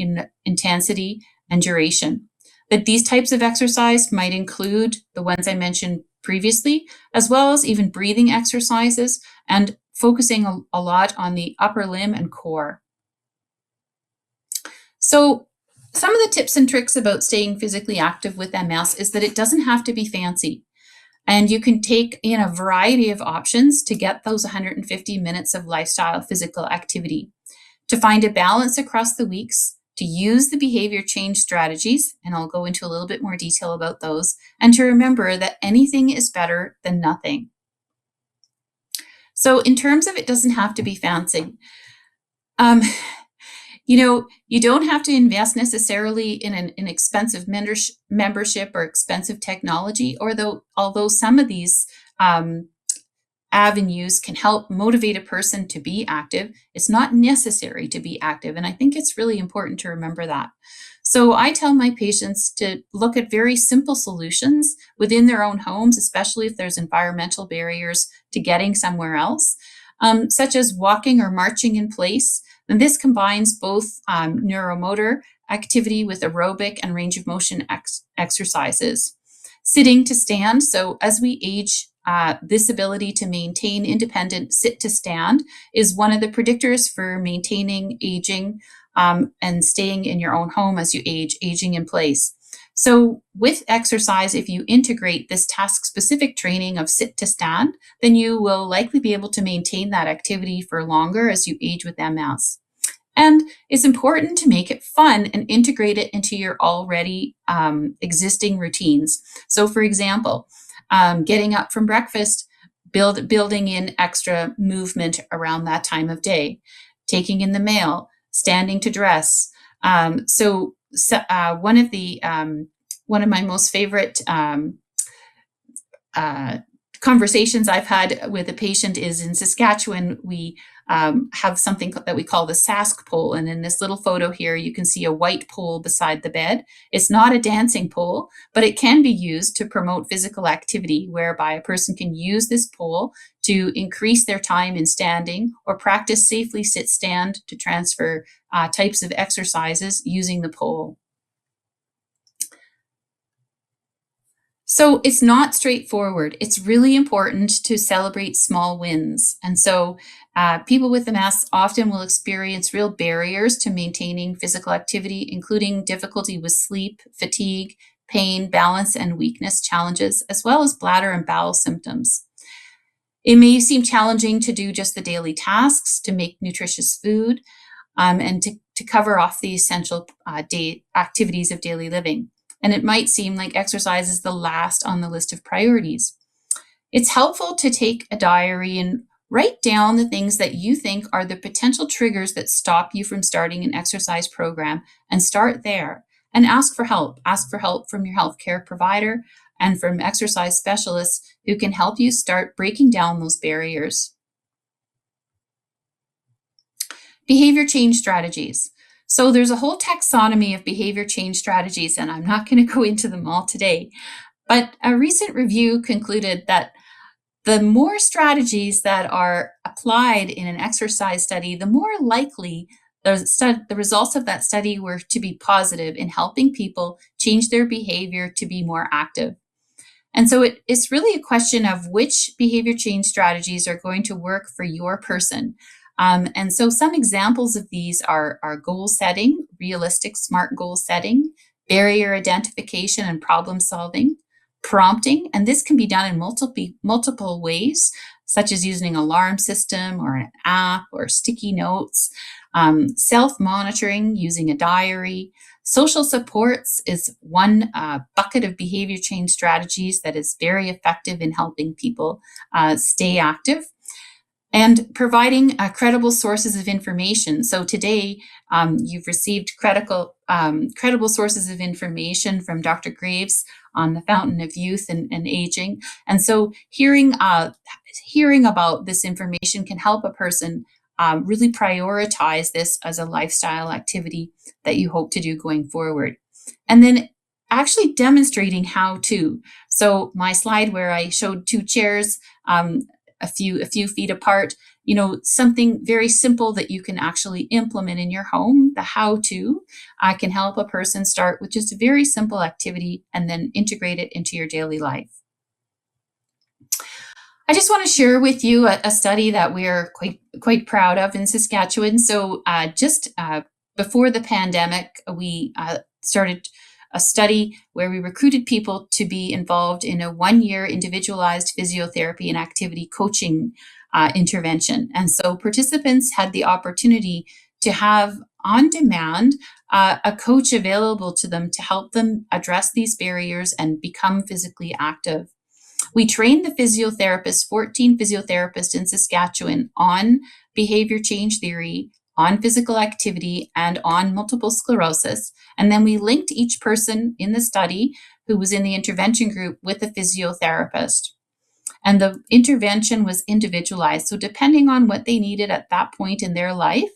intensity and duration. That these types of exercise might include the ones I mentioned previously, as well as even breathing exercises and focusing a lot on the upper limb and core. So some of the tips and tricks about staying physically active with MS is that it doesn't have to be fancy. And you can take in a variety of options to get those 150 minutes of lifestyle physical activity. To find a balance across the weeks, to use the behavior change strategies, and I'll go into a little bit more detail about those, and to remember that anything is better than nothing. So in terms of it doesn't have to be fancy, you don't have to invest necessarily in an expensive membership or expensive technology, although some of these avenues can help motivate a person to be active, it's not necessary to be active. And I think it's really important to remember that. So I tell my patients to look at very simple solutions within their own homes, especially if there's environmental barriers to getting somewhere else, such as walking or marching in place. And this combines both neuromotor activity with aerobic and range of motion exercises. Sitting to stand. So as we age, this ability to maintain independent sit to stand is one of the predictors for maintaining aging and staying in your own home as you age, aging in place. So with exercise, if you integrate this task-specific training of sit to stand, then you will likely be able to maintain that activity for longer as you age with MS. And it's important to make it fun and integrate it into your already existing routines. So for example, getting up from breakfast, building in extra movement around that time of day, taking in the mail, standing to dress. One of my most favorite conversations I've had with a patient is in Saskatchewan. We have something that we call the Sask pole. And in this little photo here, you can see a white pole beside the bed. It's not a dancing pole, but it can be used to promote physical activity, whereby a person can use this pole to increase their time in standing or practice safely sit-stand to transfer types of exercises using the pole. So it's not straightforward. It's really important to celebrate small wins. And so people with MS often will experience real barriers to maintaining physical activity, including difficulty with sleep, fatigue, pain, balance, and weakness challenges, as well as bladder and bowel symptoms. It may seem challenging to do just the daily tasks, to make nutritious food, and to cover off the essential activities of daily living. And it might seem like exercise is the last on the list of priorities. It's helpful to take a diary and write down the things that you think are the potential triggers that stop you from starting an exercise program, and start there and ask for help. Ask for help from your healthcare provider and from exercise specialists who can help you start breaking down those barriers. Behavior change strategies. So there's a whole taxonomy of behavior change strategies, and I'm not going to go into them all today. But a recent review concluded that the more strategies that are applied in an exercise study, the more likely the results of that study were to be positive in helping people change their behavior to be more active. And so it's really a question of which behavior change strategies are going to work for your person. And so some examples of these are goal setting, realistic, smart goal setting, barrier identification and problem solving, prompting, and this can be done in multiple ways, such as using an alarm system or an app or sticky notes, self-monitoring using a diary. Social supports is one bucket of behavior change strategies that is very effective in helping people stay active. And providing credible sources of information. So today, you've received credible sources of information from Dr. Graves on the Fountain of Youth and Aging. And so hearing about this information can help a person really prioritize this as a lifestyle activity that you hope to do going forward. And then actually demonstrating how to. So my slide where I showed two chairs, a few feet apart, something very simple that you can actually implement in your home. The how-to can help a person start with just a very simple activity and then integrate it into your daily life. I just want to share with you a study that we're quite proud of in Saskatchewan. So just before the pandemic, we started a study where we recruited people to be involved in a 1-year individualized physiotherapy and activity coaching intervention. And so participants had the opportunity to have on demand a coach available to them to help them address these barriers and become physically active. We trained the 14 physiotherapists in Saskatchewan on behavior change theory, on physical activity, and on multiple sclerosis. And then we linked each person in the study who was in the intervention group with a physiotherapist. And the intervention was individualized. So depending on what they needed at that point in their life,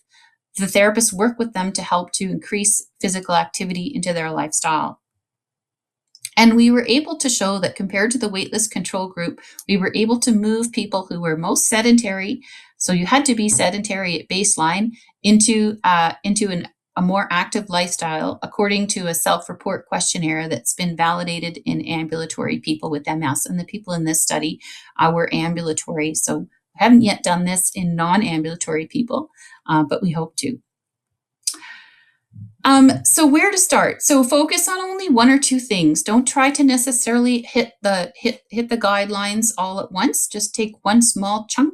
the therapist worked with them to help to increase physical activity into their lifestyle. And we were able to show that compared to the waitlist control group, we were able to move people who were most sedentary, so you had to be sedentary at baseline, into a more active lifestyle according to a self-report questionnaire that's been validated in ambulatory people with MS. And the people in this study were ambulatory. So I haven't yet done this in non-ambulatory people, but we hope to. So where to start? So focus on only one or two things. Don't try to necessarily hit the guidelines all at once. Just take one small chunk.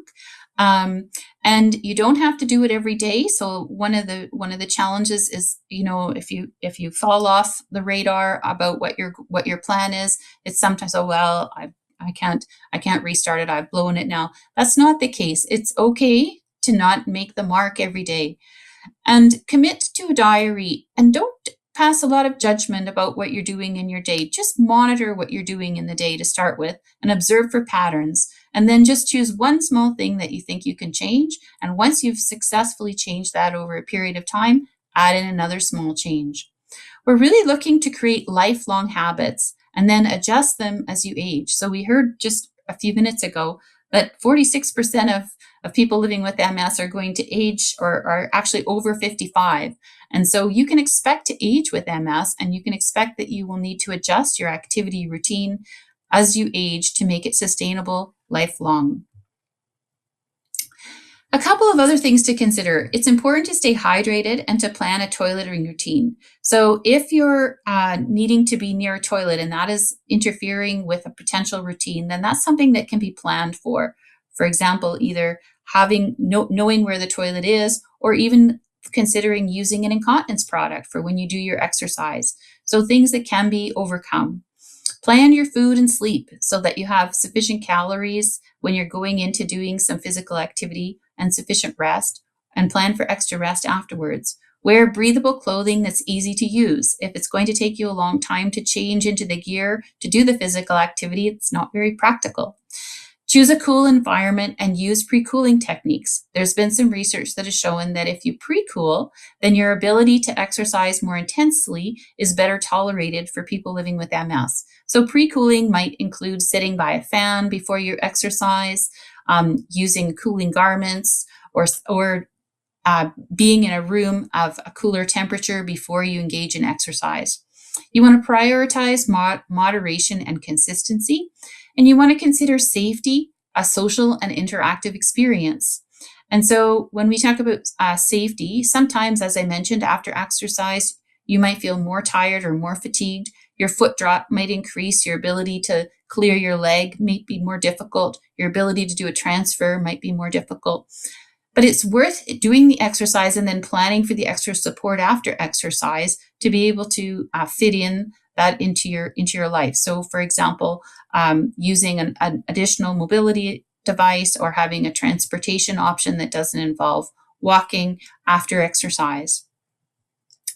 And you don't have to do it every day. So one of the challenges is, if you fall off the radar about what your plan is, it's sometimes, I can't restart it. I've blown it now. That's not the case. It's okay to not make the mark every day. And commit to a diary, and don't pass a lot of judgment about what you're doing in your day. Just monitor what you're doing in the day to start with and observe for patterns. And then just choose one small thing that you think you can change. And once you've successfully changed that over a period of time, add in another small change. We're really looking to create lifelong habits and then adjust them as you age. So we heard just a few minutes ago that 46% of people living with MS are going to age or are actually over 55. And so you can expect to age with MS, and you can expect that you will need to adjust your activity routine as you age to make it sustainable lifelong. A couple of other things to consider. It's important to stay hydrated and to plan a toileting routine. So if you're needing to be near a toilet and that is interfering with a potential routine, then that's something that can be planned for. For example, either knowing where the toilet is, or even considering using an incontinence product for when you do your exercise. So things that can be overcome. Plan your food and sleep so that you have sufficient calories when you're going into doing some physical activity and sufficient rest, and plan for extra rest afterwards. Wear breathable clothing that's easy to use. If it's going to take you a long time to change into the gear to do the physical activity, it's not very practical. Choose a cool environment and use pre-cooling techniques. There's been some research that has shown that if you pre-cool, then your ability to exercise more intensely is better tolerated for people living with MS. So pre-cooling might include sitting by a fan before you exercise, using cooling garments, or being in a room of a cooler temperature before you engage in exercise. You want to prioritize moderation and consistency, and you want to consider safety, a social and interactive experience. And so when we talk about safety, sometimes, as I mentioned, after exercise, you might feel more tired or more fatigued. Your foot drop might increase. Your ability to clear your leg might be more difficult. Your ability to do a transfer might be more difficult. But it's worth doing the exercise and then planning for the extra support after exercise to be able to fit in that into your life. So, for example, using an additional mobility device or having a transportation option that doesn't involve walking after exercise.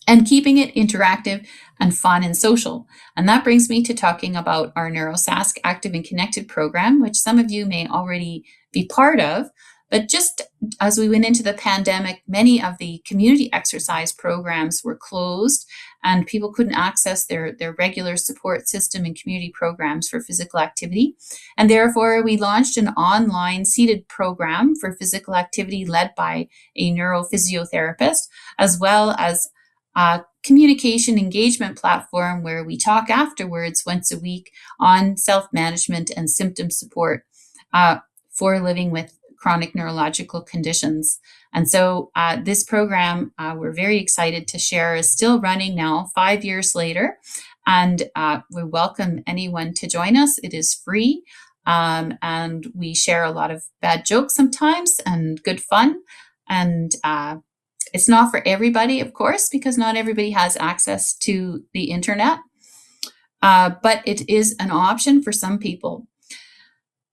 And keeping it interactive and fun and social. And that brings me to talking about our NeuroSask Active and Connected program, which some of you may already be part of. But just as we went into the pandemic, many of the community exercise programs were closed and people couldn't access their regular support system and community programs for physical activity. And therefore, we launched an online seated program for physical activity led by a neurophysiotherapist, as well as a communication engagement platform where we talk afterwards once a week on self-management and symptom support for living with chronic neurological conditions. And so this program, we're very excited to share, is still running now 5 years later. And we welcome anyone to join us. It is free. And we share a lot of bad jokes sometimes and good fun. And it's not for everybody, of course, because not everybody has access to the internet. But it is an option for some people.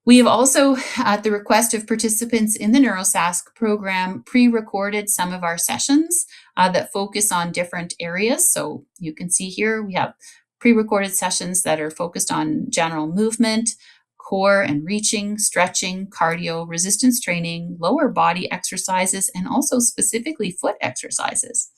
We have also, at the request of participants in the NeuroSask program, pre-recorded some of our sessions that focus on different areas. So you can see here we have pre-recorded sessions that are focused on general movement, core and reaching, stretching, cardio, resistance training, lower body exercises, and also specifically foot exercises.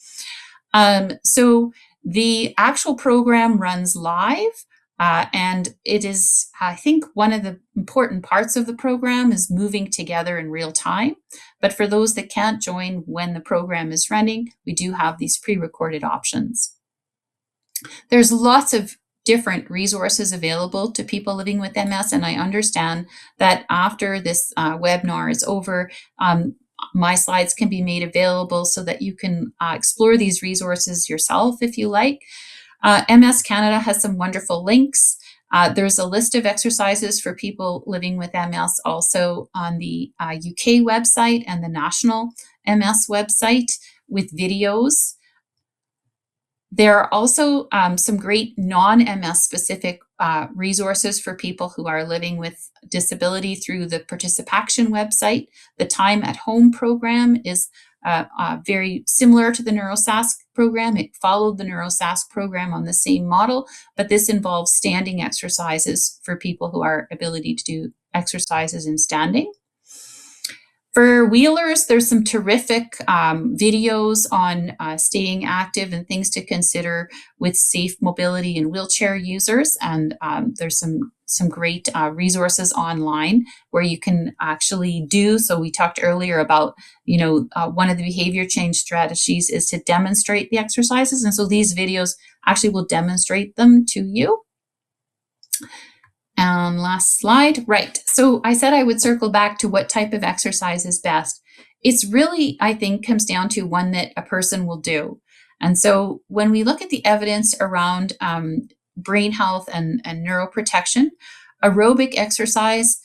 So the actual program runs live. And it is, I think, one of the important parts of the program is moving together in real time. But for those that can't join when the program is running, we do have these pre-recorded options. There's lots of different resources available to people living with MS, and I understand that after this webinar is over, my slides can be made available so that you can explore these resources yourself if you like. MS Canada has some wonderful links. There's a list of exercises for people living with MS also on the UK website and the national MS website with videos. There are also some great non-MS specific resources for people who are living with disability through the Participaction website. The Time at Home program is very similar to the NeuroSask program. It followed the NeuroSask program on the same model, but this involves standing exercises for people who are ability to do exercises in standing. For wheelers, there's some terrific videos on staying active and things to consider with safe mobility and wheelchair users. And there's some great resources online where you can actually do. So we talked earlier about, one of the behavior change strategies is to demonstrate the exercises. And so these videos actually will demonstrate them to you. Last slide. Right. So I said I would circle back to what type of exercise is best. It's really, I think, comes down to one that a person will do. And so when we look at the evidence around brain health and neuroprotection, aerobic exercise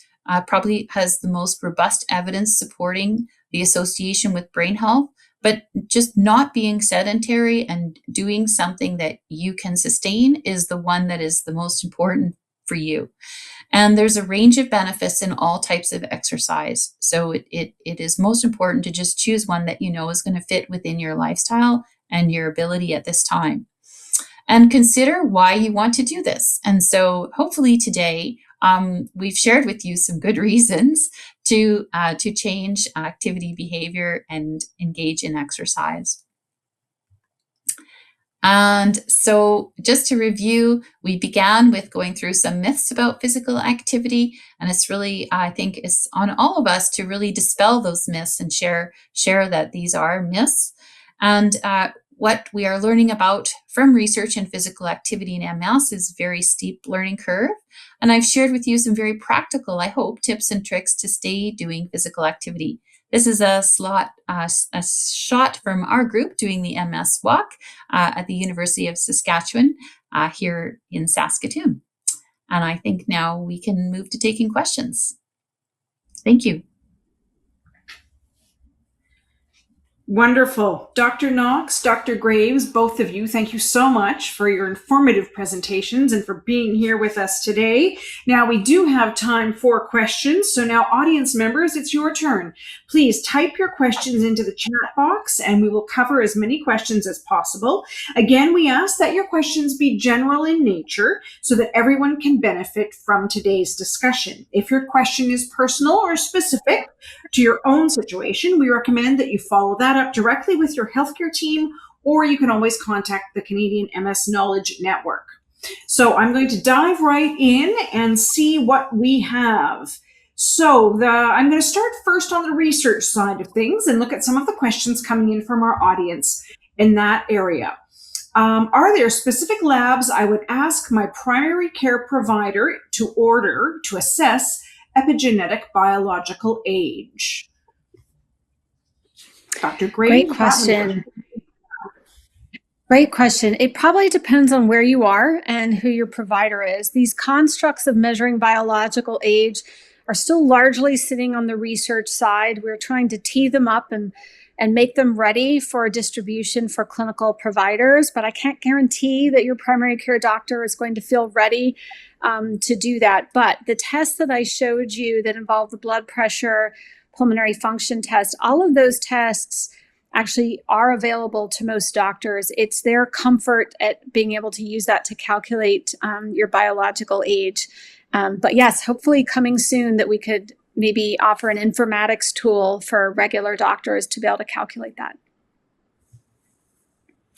probably has the most robust evidence supporting the association with brain health, but just not being sedentary and doing something that you can sustain is the one that is the most important for you. And there's a range of benefits in all types of exercise. So it is most important to just choose one that you know is going to fit within your lifestyle and your ability at this time. And consider why you want to do this. And so hopefully today we've shared with you some good reasons to change activity behavior and engage in exercise. And so just to review, we began with going through some myths about physical activity. And it's really, I think, it's on all of us to really dispel those myths and share that these are myths. And what we are learning about from research in physical activity in MS is a very steep learning curve. And I've shared with you some very practical, I hope, tips and tricks to stay doing physical activity. This is a shot from our group doing the MS walk at the University of Saskatchewan here in Saskatoon. And I think now we can move to taking questions. Thank you. Wonderful. Dr. Knox, Dr. Graves, both of you, thank you so much for your informative presentations and for being here with us today. Now, we do have time for questions. So now, audience members, it's your turn. Please type your questions into the chat box and we will cover as many questions as possible. Again, we ask that your questions be general in nature so that everyone can benefit from today's discussion. If your question is personal or specific to your own situation, we recommend that you follow that up directly with your healthcare team, or you can always contact the Canadian MS Knowledge Network. So I'm going to dive right in and see what we have. So I'm going to start first on the research side of things and look at some of the questions coming in from our audience in that area. Are there specific labs I would ask my primary care provider to order to assess epigenetic biological age? Dr. Graves. Great question. Great question. It probably depends on where you are and who your provider is. These constructs of measuring biological age are still largely sitting on the research side. We're trying to tee them up and make them ready for distribution for clinical providers, but I can't guarantee that your primary care doctor is going to feel ready to do that. But the tests that I showed you that involve the blood pressure, pulmonary function test, all of those tests actually are available to most doctors. It's their comfort at being able to use that to calculate your biological age. But yes, hopefully coming soon that we could maybe offer an informatics tool for regular doctors to be able to calculate that.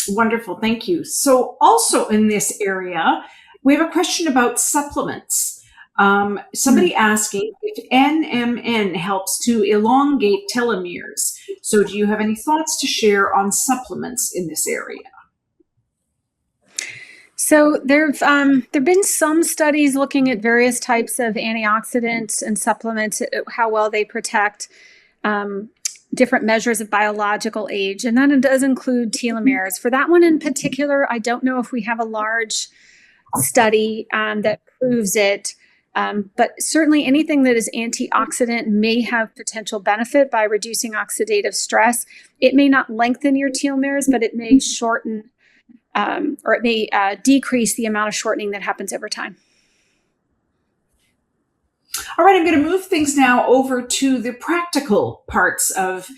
Wonderful, thank you. So also in this area, we have a question about supplements. Somebody asking if NMN helps to elongate telomeres. So do you have any thoughts to share on supplements in this area? So there've been some studies looking at various types of antioxidants and supplements, how well they protect different measures of biological age. And that does include telomeres. For that one in particular, I don't know if we have a large study that proves it. But certainly anything that is antioxidant may have potential benefit by reducing oxidative stress. It may not lengthen your telomeres, but it may shorten or it may decrease the amount of shortening that happens over time. All right, I'm going to move things now over to the practical parts of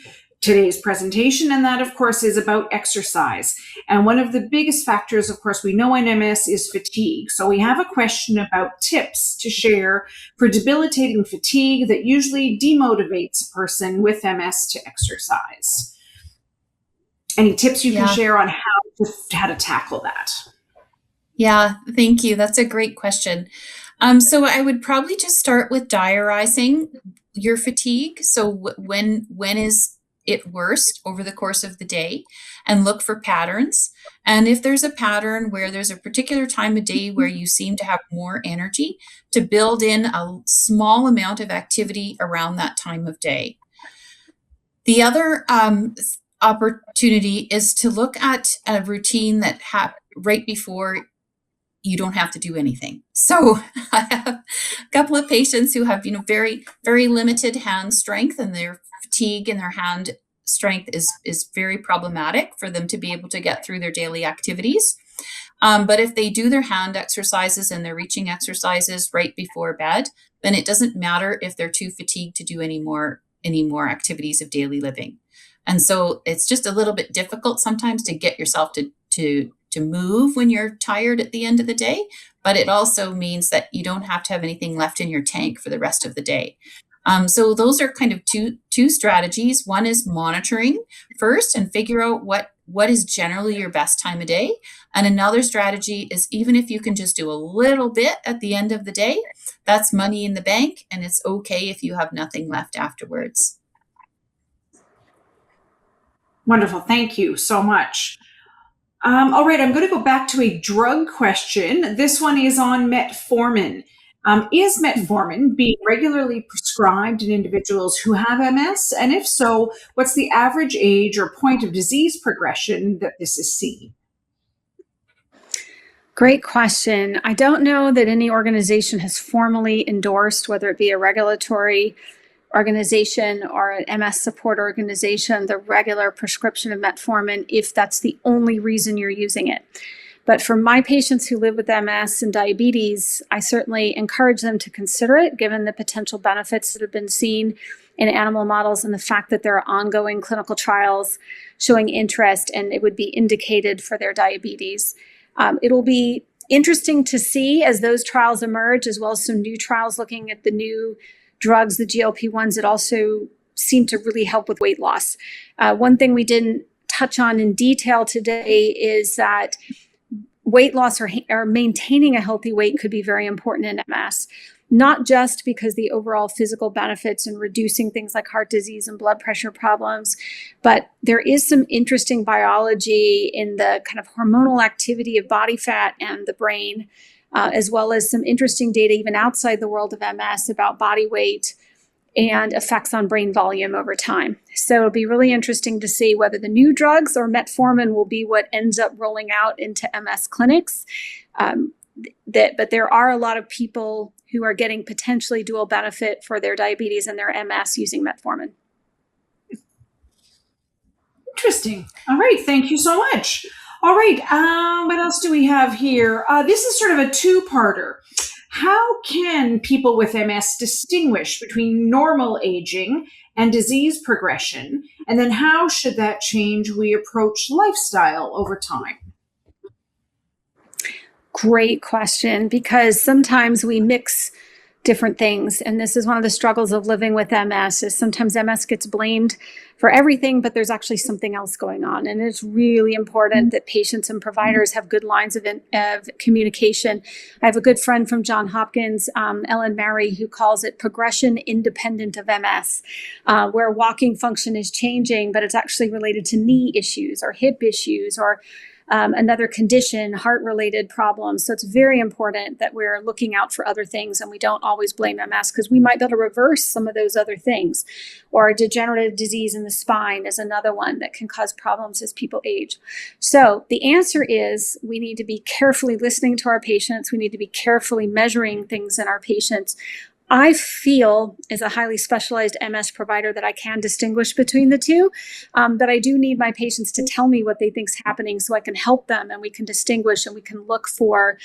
today's presentation, and that, of course, is about exercise. And one of the biggest factors, of course, we know in MS is fatigue. So we have a question about tips to share for debilitating fatigue that usually demotivates a person with MS to exercise. Any tips you can share on how to tackle that? Yeah, thank you. That's a great question. So I would probably just start with diarizing your fatigue. So when is it worst over the course of the day, and look for patterns. And if there's a pattern where there's a particular time of day where you seem to have more energy, to build in a small amount of activity around that time of day. The other opportunity is to look at a routine that right before you don't have to do anything. So I have a couple of patients who have, very, very limited hand strength, and their fatigue in their hand strength is very problematic for them to be able to get through their daily activities. But if they do their hand exercises and their reaching exercises right before bed, then it doesn't matter if they're too fatigued to do any more activities of daily living. And so it's just a little bit difficult sometimes to get yourself to move when you're tired at the end of the day, but it also means that you don't have to have anything left in your tank for the rest of the day. So those are kind of two strategies. One is monitoring first and figure out what is generally your best time of day. And another strategy is, even if you can just do a little bit at the end of the day, that's money in the bank, and it's okay if you have nothing left afterwards. Wonderful. Thank you so much. All right, I'm going to go back to a drug question. This one is on metformin. Is metformin being regularly prescribed in individuals who have MS? And if so, what's the average age or point of disease progression that this is seen? Great question. I don't know that any organization has formally endorsed, whether it be a regulatory organization or an MS support organization, the regular prescription of metformin if that's the only reason you're using it. But for my patients who live with MS and diabetes, I certainly encourage them to consider it, given the potential benefits that have been seen in animal models and the fact that there are ongoing clinical trials showing interest and it would be indicated for their diabetes. It'll be interesting to see as those trials emerge, as well as some new trials looking at the new drugs, the GLP-1s that also seem to really help with weight loss. One thing we didn't touch on in detail today is that weight loss or maintaining a healthy weight could be very important in MS, not just because the overall physical benefits in reducing things like heart disease and blood pressure problems, but there is some interesting biology in the kind of hormonal activity of body fat and the brain, as well as some interesting data even outside the world of MS about body weight and effects on brain volume over time. So it'll be really interesting to see whether the new drugs or metformin will be what ends up rolling out into MS clinics. But there are a lot of people who are getting potentially dual benefit for their diabetes and their MS using metformin. Interesting. All right. Thank you so much. All right. What else do we have here? This is sort of a two-parter. How can people with MS distinguish between normal aging and disease progression? And then how should that change we approach lifestyle over time? Great question, because sometimes we mix different things. And this is one of the struggles of living with MS is sometimes MS gets blamed for everything, but there's actually something else going on. And it's really important that patients and providers have good lines of communication. I have a good friend from Johns Hopkins, Ellen Mary, who calls it progression independent of MS, where walking function is changing, but it's actually related to knee issues or hip issues or another condition, heart-related problems. So it's very important that we're looking out for other things and we don't always blame MS because we might be able to reverse some of those other things. Or a degenerative disease in the spine is another one that can cause problems as people age. So the answer is we need to be carefully listening to our patients. We need to be carefully measuring things in our patients. I feel as a highly specialized MS provider that I can distinguish between the two, but I do need my patients to tell me what they think is happening so I can help them and we can distinguish and we can look for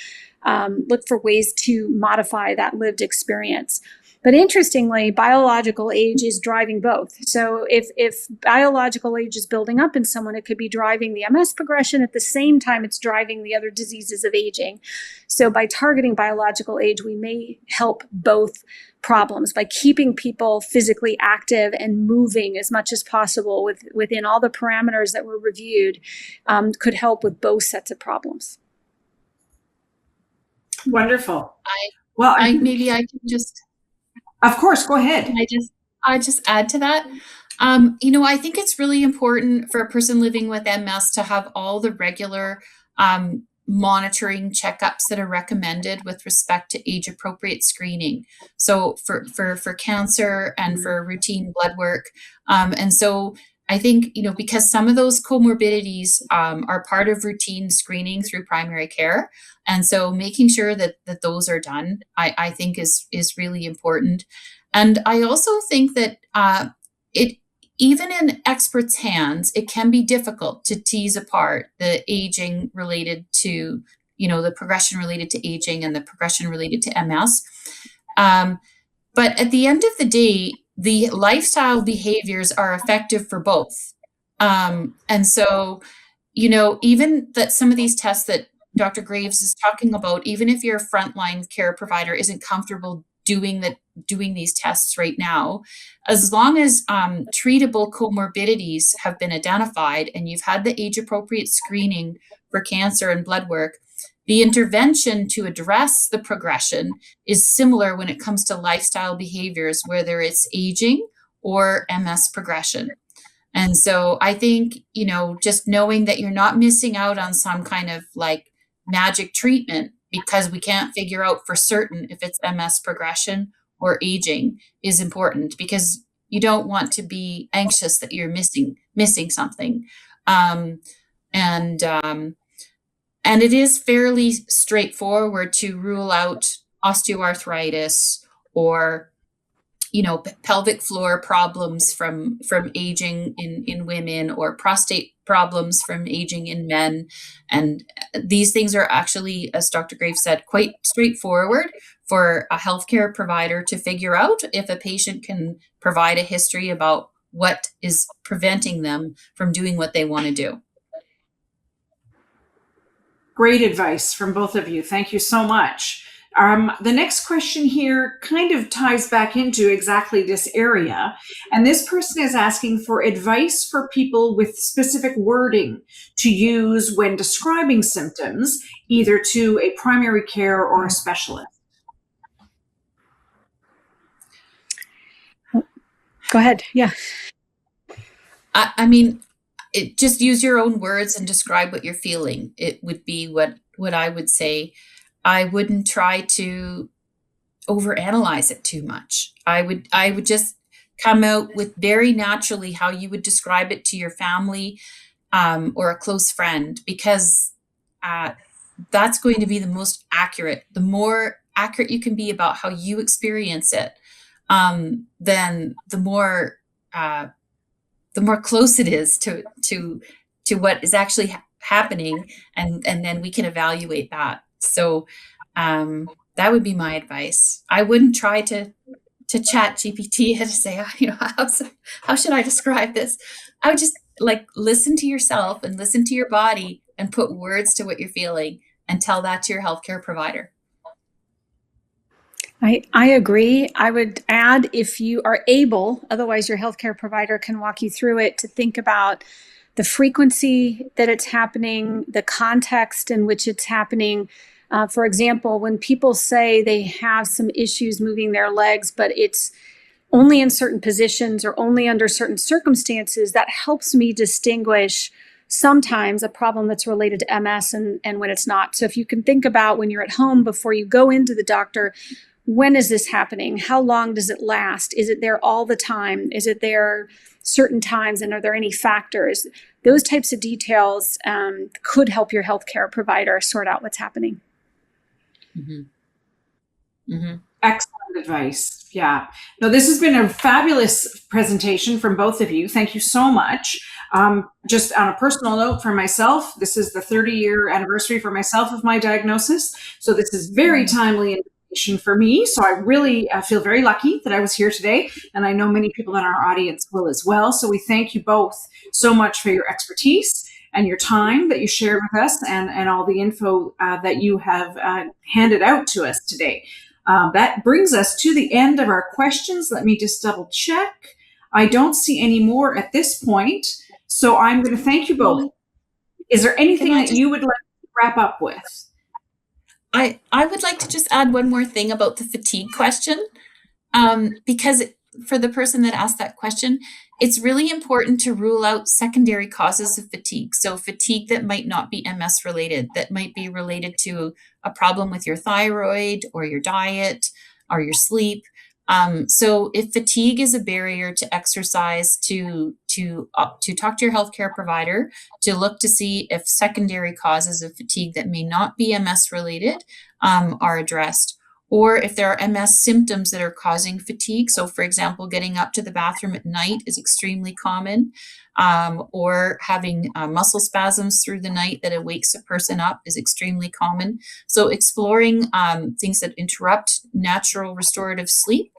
ways to modify that lived experience. But interestingly, biological age is driving both. So if biological age is building up in someone, it could be driving the MS progression. At the same time, it's driving the other diseases of aging. So by targeting biological age, we may help both problems by keeping people physically active and moving as much as possible within all the parameters that were reviewed, could help with both sets of problems. Wonderful. Maybe I can just... Of course, go ahead. Can I just add to that? I think it's really important for a person living with MS to have all the regular monitoring checkups that are recommended with respect to age-appropriate screening. So for cancer and for routine blood work. And so I think, because some of those comorbidities are part of routine screening through primary care. And so making sure that those are done, I think is really important. And I also think that even in experts' hands, it can be difficult to tease apart the aging related to, the progression related to aging and the progression related to MS. But at the end of the day, the lifestyle behaviors are effective for both. And so, even that some of these tests that Dr. Graves is talking about, even if your frontline care provider isn't comfortable doing these tests right now, as long as treatable comorbidities have been identified and you've had the age-appropriate screening for cancer and blood work, the intervention to address the progression is similar when it comes to lifestyle behaviors, whether it's aging or MS progression. And so I think, just knowing that you're not missing out on some kind of like magic treatment because we can't figure out for certain if it's MS progression or aging is important, because you don't want to be anxious that you're missing something. Um, and and it is fairly straightforward to rule out osteoarthritis or pelvic floor problems from aging in women, or prostate problems from aging in men. And these things are actually, as Dr. Graves said, quite straightforward for a healthcare provider to figure out if a patient can provide a history about what is preventing them from doing what they want to do. Great advice from both of you. Thank you so much. The next question here kind of ties back into exactly this area. And this person is asking for advice for people with specific wording to use when describing symptoms, either to a primary care or a specialist. Go ahead. Yeah. I mean, just use your own words and describe what you're feeling. It would be what I would say. I wouldn't try to overanalyze it too much. I would just come out with very naturally how you would describe it to your family or a close friend, because that's going to be the most accurate. The more accurate you can be about how you experience it, then the more close it is to what is actually happening, and then we can evaluate that. So that would be my advice. I wouldn't try to chat GPT and say, how should I describe this? I would just listen to yourself and listen to your body and put words to what you're feeling and tell that to your healthcare provider. I agree. I would add, if you are able, otherwise your healthcare provider can walk you through it, to think about the frequency that it's happening, the context in which it's happening. For example, when people say they have some issues moving their legs, but it's only in certain positions or only under certain circumstances, that helps me distinguish sometimes a problem that's related to MS and when it's not. So if you can think about when you're at home before you go into the doctor, when is this happening? How long does it last? Is it there all the time? Is it there certain times? And are there any factors? Those types of details could help your healthcare provider sort out what's happening. Mm-hmm. Mm-hmm. Excellent advice. Yeah. No, this has been a fabulous presentation from both of you. Thank you so much. Just on a personal note for myself, this is the 30-year anniversary for myself of my diagnosis. So this is very timely information for me. So I really feel very lucky that I was here today. And I know many people in our audience will as well. So we thank you both so much for your expertise and your time that you shared with us, and all the info that you have handed out to us today. That brings us to the end of our questions. Let me just double check. I don't see any more at this point. So I'm going to thank you both. Is there anything that you would like to wrap up with? I would like to just add one more thing about the fatigue question, because for the person that asked that question, it's really important to rule out secondary causes of fatigue. So fatigue that might not be MS related, that might be related to a problem with your thyroid or your diet or your sleep. So if fatigue is a barrier to exercise, to talk to your healthcare provider, to look to see if secondary causes of fatigue that may not be MS related are addressed, or if there are MS symptoms that are causing fatigue. So for example, getting up to the bathroom at night is extremely common, or having muscle spasms through the night that wakes a person up is extremely common. So exploring things that interrupt natural restorative sleep.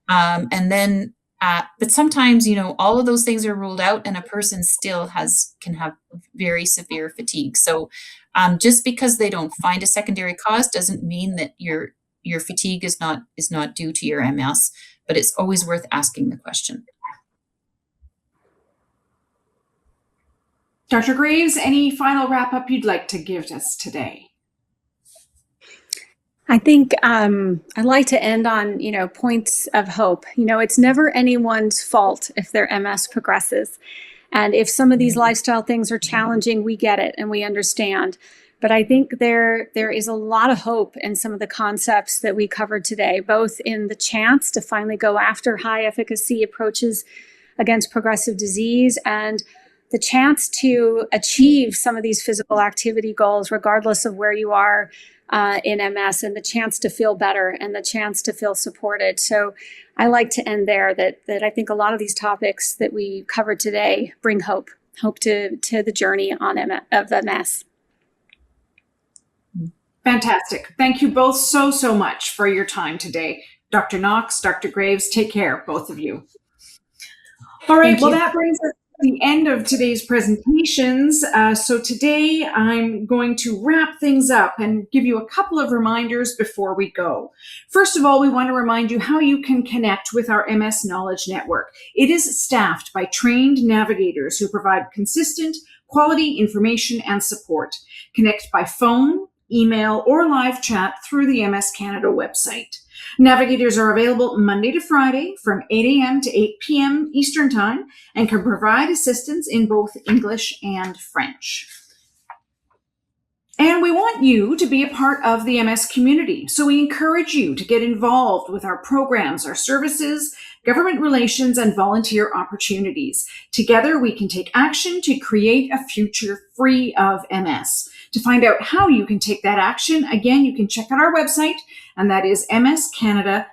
And then, but sometimes, all of those things are ruled out and a person still can have very severe fatigue. So just because they don't find a secondary cause doesn't mean that your fatigue is not due to your MS, but it's always worth asking the question. Dr. Graves, any final wrap up you'd like to give us today? I think I'd like to end on, points of hope. It's never anyone's fault if their MS progresses. And if some of these lifestyle things are challenging, we get it and we understand. But I think there is a lot of hope in some of the concepts that we covered today, both in the chance to finally go after high efficacy approaches against progressive disease and the chance to achieve some of these physical activity goals, regardless of where you are in MS, and the chance to feel better and the chance to feel supported. So I like to end there that I think a lot of these topics that we covered today bring hope to the journey of MS. Fantastic. Thank you both so much for your time today. Dr. Knox, Dr. Graves, take care, both of you. All right, well, that brings us to the end of today's presentations. So today I'm going to wrap things up and give you a couple of reminders before we go. First of all, we want to remind you how you can connect with our MS Knowledge Network. It is staffed by trained navigators who provide consistent, quality information and support. Connect by phone, email, or live chat through the MS Canada website. Navigators are available Monday to Friday from 8 a.m. to 8 p.m. Eastern Time and can provide assistance in both English and French. And we want you to be a part of the MS community, so we encourage you to get involved with our programs, our services, government relations, and volunteer opportunities. Together, we can take action to create a future free of MS. To find out how you can take that action, again, you can check out our website, and that is mscanada.ca.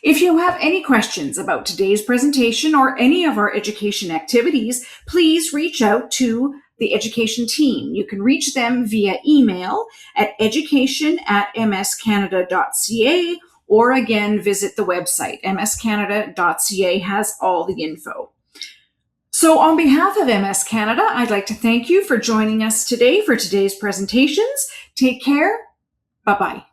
If you have any questions about today's presentation or any of our education activities, please reach out to the education team. You can reach them via email at education@mscanada.ca, or again, visit the website. mscanada.ca has all the info. So on behalf of MS Canada, I'd like to thank you for joining us today for today's presentations. Take care. Bye-bye.